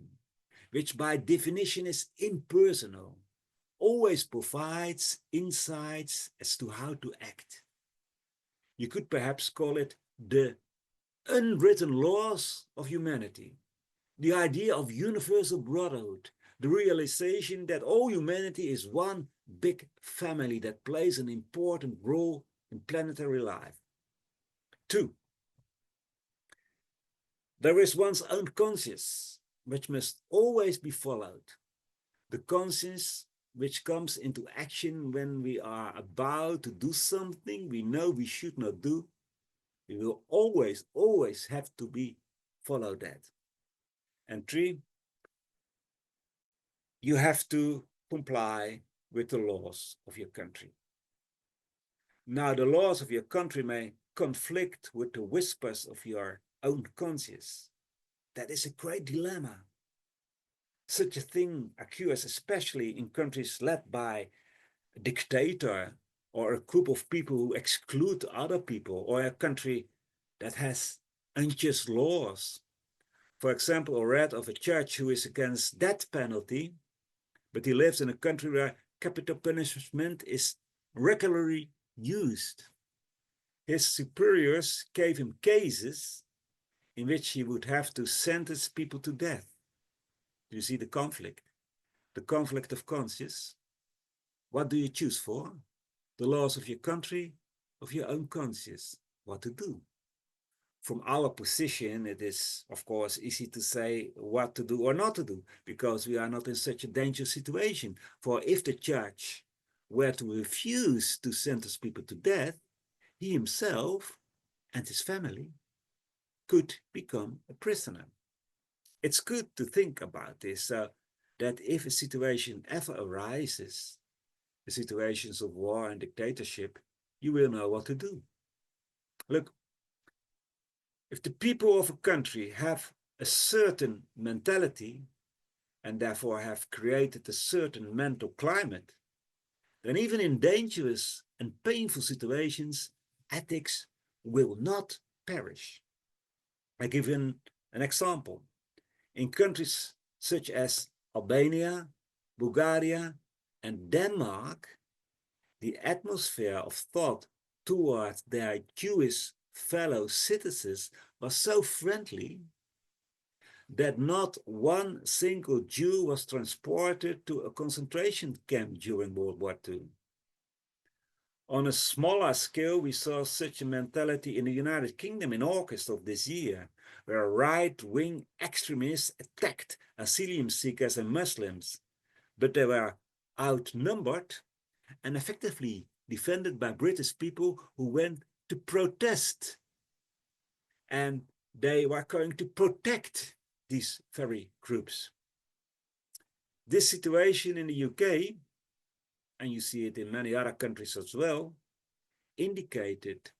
which by definition is impersonal, always provides insights as to how to act. You could perhaps call it the unwritten laws of humanity, the idea of universal brotherhood, the realization that all humanity is one big family that plays an important role in planetary life. 2, there is one's own conscience, which must always be followed. The conscience which comes into action when we are about to do something we know we should not do. We will always have to be follow that. And 3, you have to comply with the laws of your country. Now, the laws of your country may conflict with the whispers of your own conscience. That is a great dilemma. Such a thing occurs especially in countries led by a dictator or a group of people who exclude other people, or a country that has unjust laws. For example, I read of a judge who is against death penalty, but he lives in a country where capital punishment is regularly used. His superiors gave him cases in which he would have to sentence people to death. You see the conflict of conscience. What do you choose for? The laws of your country, of your own conscience, what to do? From our position, it is, of course, easy to say what to do or not to do, because we are not in such a dangerous situation. For if the judge were to refuse to sentence people to death, he himself and his family could become a prisoner. It's good to think about this, that if a situation ever arises, the situations of war and dictatorship, you will know what to do. Look, if the people of a country have a certain mentality and therefore have created a certain mental climate, then even in dangerous and painful situations, ethics will not perish. I give you an example. In countries such as Albania, Bulgaria, and Denmark, the atmosphere of thought towards their Jewish fellow citizens was so friendly that not one single Jew was transported to a concentration camp during World War II. On a smaller scale, we saw such a mentality in the United Kingdom in August of this year, where right-wing extremists attacked asylum seekers and Muslims, but they were outnumbered and effectively defended by British people who went to protest. And they were going to protect these very groups. This situation in the UK, and you see it in many other countries as well, indicated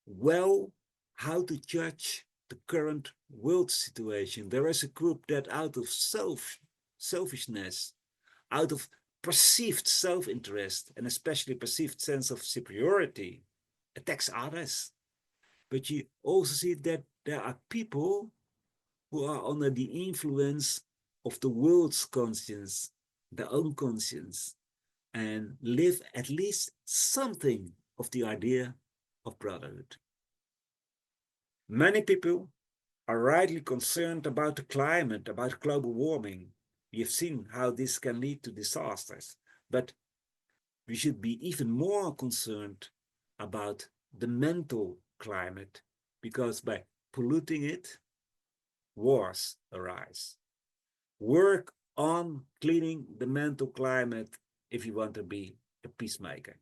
well how to judge the current world situation. There is a group that out of selfishness, out of perceived self-interest, and especially perceived sense of superiority, attacks others. But you also see that there are people who are under the influence of the world's conscience, their own conscience, and live at least something of the idea of brotherhood. Many people are rightly concerned about the climate, about global warming. We have seen how this can lead to disasters, but we should be even more concerned about the mental climate, because by polluting it, wars arise. Work on cleaning the mental climate if you want to be a peacemaker.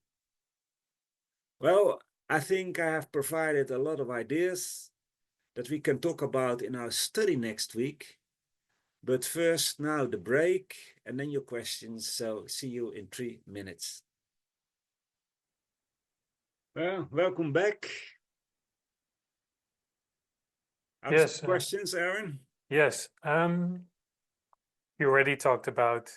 Well, I think I have provided a lot of ideas that we can talk about in our study next week. But first, now the break and then your questions. So see you in 3 minutes. Well, welcome back. Yes. Questions, Aaron? Yes. You already talked about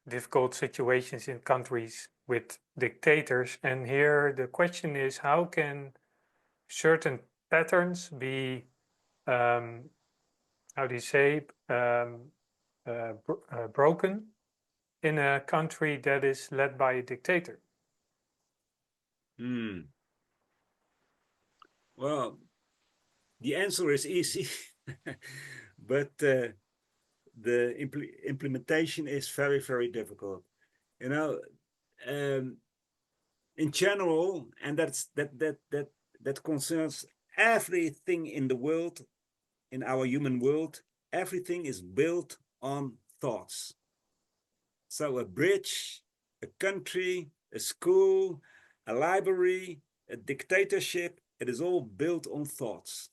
difficult situations in countries with dictators, and here the question is, how can certain patterns be, how do you say, broken in a country that is led by a dictator? Well, the answer is easy, but the implementation is very, very difficult. You know, in general, and that concerns everything in the world, in our human world, everything is built on thoughts. So a bridge, a country, a school, a library, a dictatorship, it is all built on thoughts.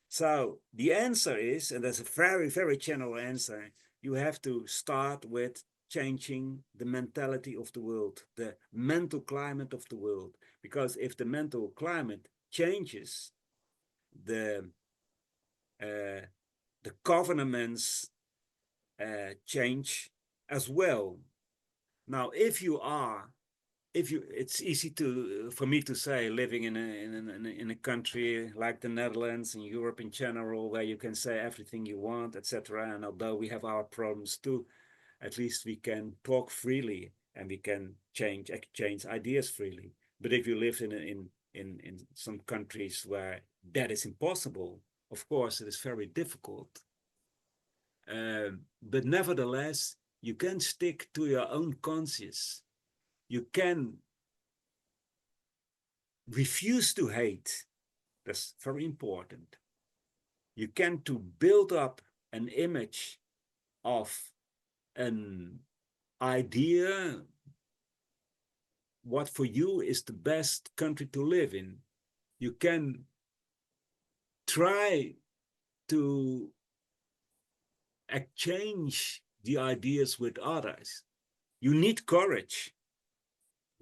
So the answer is, and that's a very, very general answer, you have to start with changing the mentality of the world, the mental climate of the world. Because if the mental climate changes, the governments change as well. Now, it's easy for me to say, living in a country like the Netherlands and Europe in general, where you can say everything you want, etc. And although we have our problems too, at least we can talk freely and we can exchange ideas freely. But if you live in some countries where that is impossible, of course, it is very difficult. But nevertheless, you can stick to your own conscience. You can refuse to hate. That's very important. You can to build up an image of an idea, what for you is the best country to live in. You can try to exchange the ideas with others. You need courage,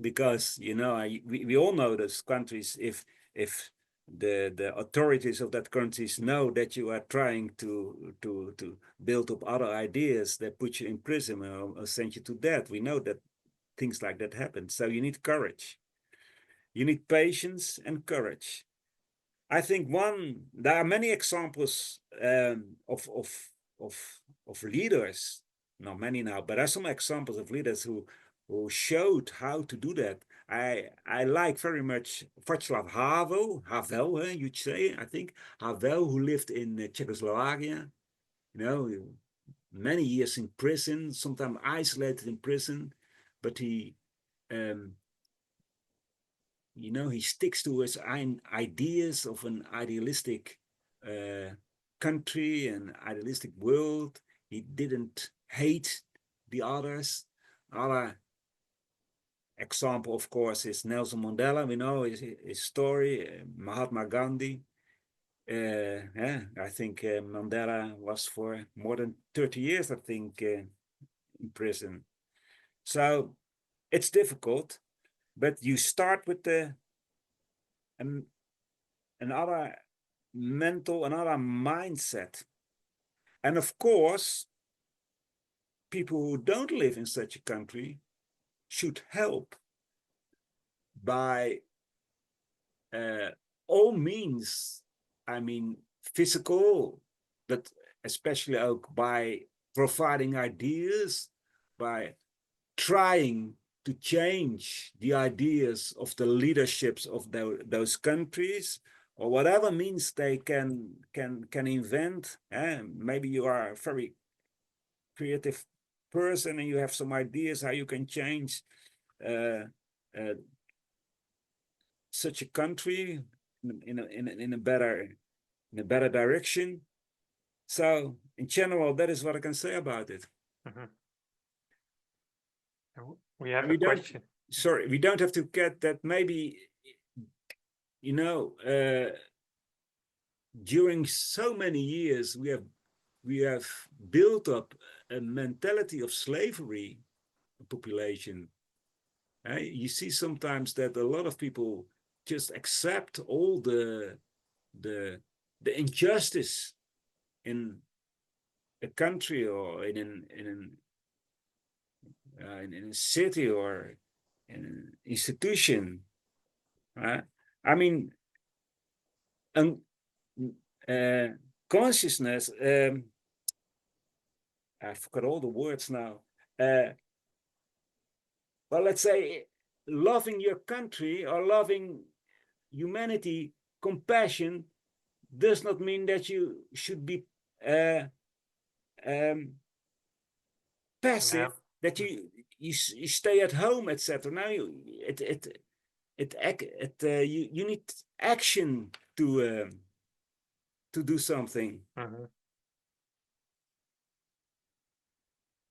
because we all know those countries, if the authorities of that countries know that you are trying to build up other ideas, they put you in prison or send you to death. We know that things like that happen. So you need courage, you need patience and courage. I think there are many examples of leaders, not many now, but there are some examples of leaders who showed how to do that. I like very much Václav Havel, you'd say, I think, Havel, who lived in Czechoslovakia, many years in prison, sometimes isolated in prison, but he he sticks to his ideas of an idealistic country and idealistic world. He didn't hate the others. Other example, of course, is Nelson Mandela. We know his story, Mahatma Gandhi. I think Mandela was for more than 30 years, I think, in prison. So it's difficult, but you start with another mindset. And of course, people who don't live in such a country should help by all means. I mean, physical, but especially by providing ideas, by trying to change the ideas of the leaderships of those countries, or whatever means they can invent. Maybe you are a very creative person and you have some ideas how you can change such a country in a better direction. So in general, that is what I can say about it. Mm-hmm. We have a question. Sorry, we don't have to get that. Maybe you know, during so many years, we have built up a mentality of slavery population. You see sometimes that a lot of people just accept all the injustice in a country or in a city or in an institution. I mean, consciousness. I forgot all the words now. Well, let's say loving your country or loving humanity, compassion does not mean that you should be passive, that you stay at home, etc. Now you need action to do something.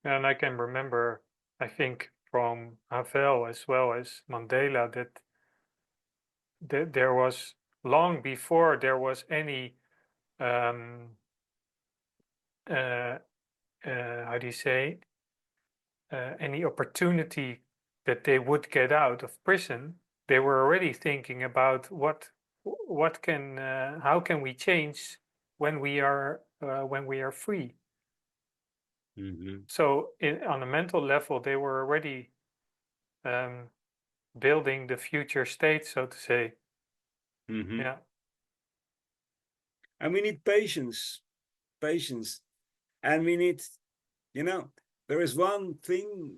And I can remember, I think, from Havel as well as Mandela, that there was long before there was any how do you say, any opportunity that they would get out of prison, they were already thinking about what can how can we change when we are free. So on a mental level, they were already building the future state, so to say. Yeah. And we need patience, and we need, there is one thing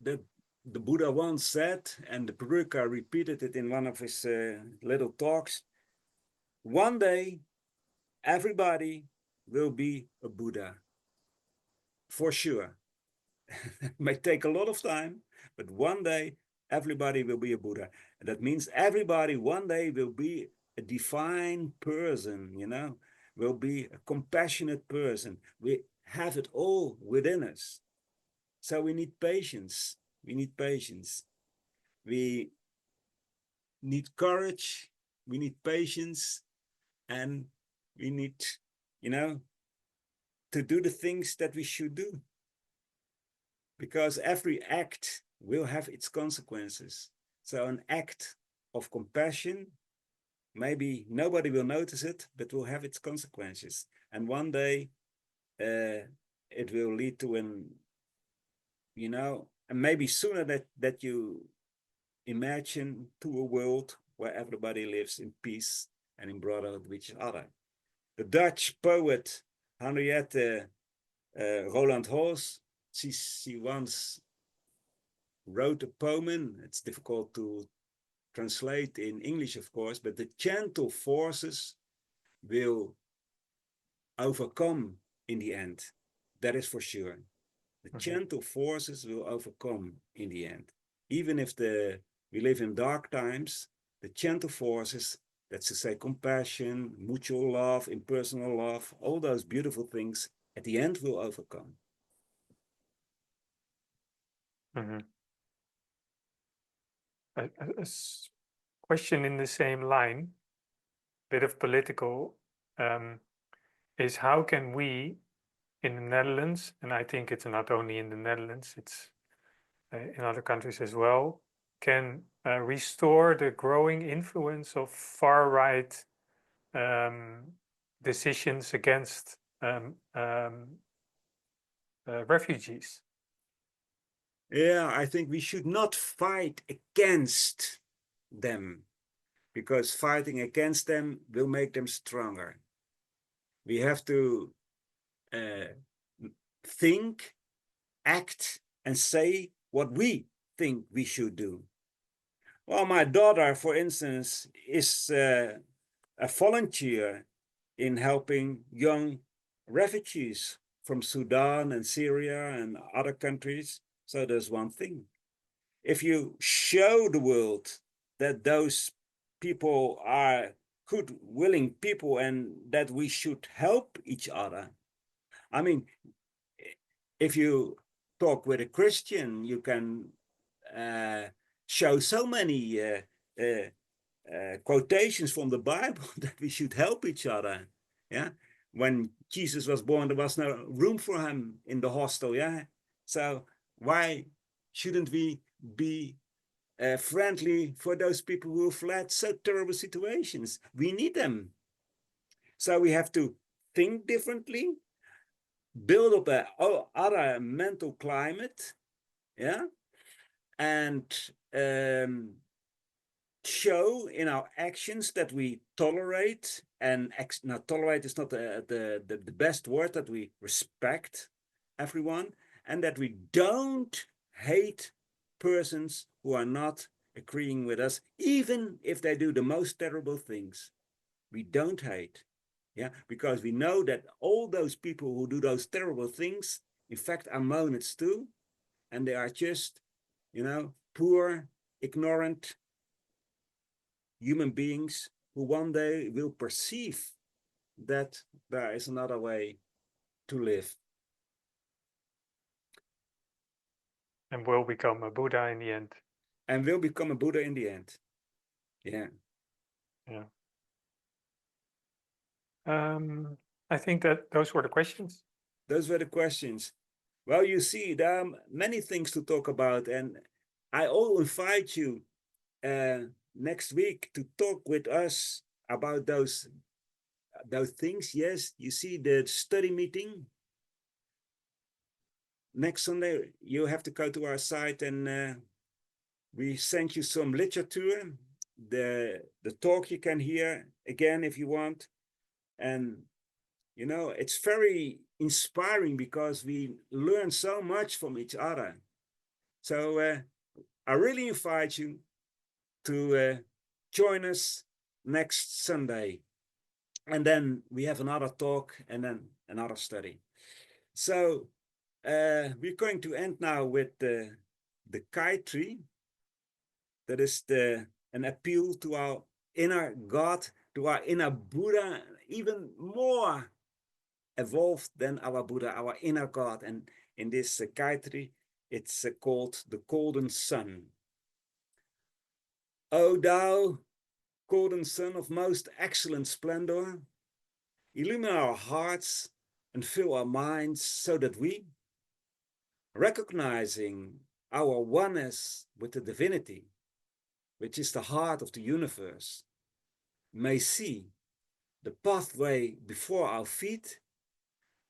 that the Buddha once said, and the Purika repeated it in one of his little talks. One day, everybody will be a Buddha, for sure. It may take a lot of time, but one day everybody will be a Buddha. And that means everybody one day will be a divine person, will be a compassionate person. We have it all within us. So we need patience. We need patience. We need courage. We need patience. And we need, to do the things that we should do. Because every act will have its consequences. So an act of compassion, maybe nobody will notice it, but will have its consequences. And one day it will lead to and maybe sooner that you imagine, to a world where everybody lives in peace and in brotherhood with each other. The Dutch poet Henriette Roland Hoos, she once wrote a poem. It's difficult to translate in English, of course, but the gentle forces will overcome in the end. That is for sure. The gentle forces will overcome in the end. Even if we live in dark times, the gentle forces, that's to say compassion, mutual love, impersonal love, all those beautiful things, at the end will overcome. A question in the same line, bit of political, is how can we in the Netherlands, and I think it's not only in the Netherlands, it's in other countries as well, can restore the growing influence of far-right decisions against refugees? Yeah, I think we should not fight against them, because fighting against them will make them stronger. We have to think, act, and say what we think we should do. Well, my daughter, for instance, is a volunteer in helping young refugees from Sudan and Syria and other countries. So there's one thing. If you show the world that those people are good, willing people, and that we should help each other. I mean, if you talk with a Christian, you can show so many quotations from the Bible that we should help each other. Yeah, when Jesus was born, there was no room for him in the hostel. Yeah, so why shouldn't we be friendly for those people who fled so terrible situations? We need them. So we have to think differently, build up a other mental climate, yeah, and show in our actions that we tolerate, and now tolerate is not the best word, that we respect everyone, and that we don't hate persons who are not agreeing with us, even if they do the most terrible things. We don't hate, yeah, because we know that all those people who do those terrible things, in fact, are monads too, and they are just, poor, ignorant human beings who one day will perceive that there is another way to live. And will become a Buddha in the end. And will become a Buddha in the end. Yeah. Yeah. I think that those were the questions. Those were the questions. Well, you see, there are many things to talk about, and I will invite you next week to talk with us about those things. Yes, you see the study meeting. Next Sunday, you have to go to our site, and we send you some literature. The talk you can hear again if you want. And, it's very inspiring because we learn so much from each other. So I really invite you to join us next Sunday. And then we have another talk and then another study. So we're going to end now with the kite tree. That is an appeal to our inner God, to our inner Buddha, even more evolved than our Buddha, our inner God. And in this kite tree, it's called the golden sun. O thou golden sun of most excellent splendor, illumine our hearts and fill our minds so that we, recognizing our oneness with the divinity, which is the heart of the universe, may see the pathway before our feet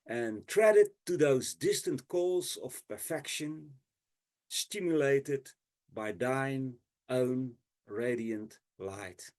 and tread it to those distant goals of perfection, stimulated by thine own radiant light.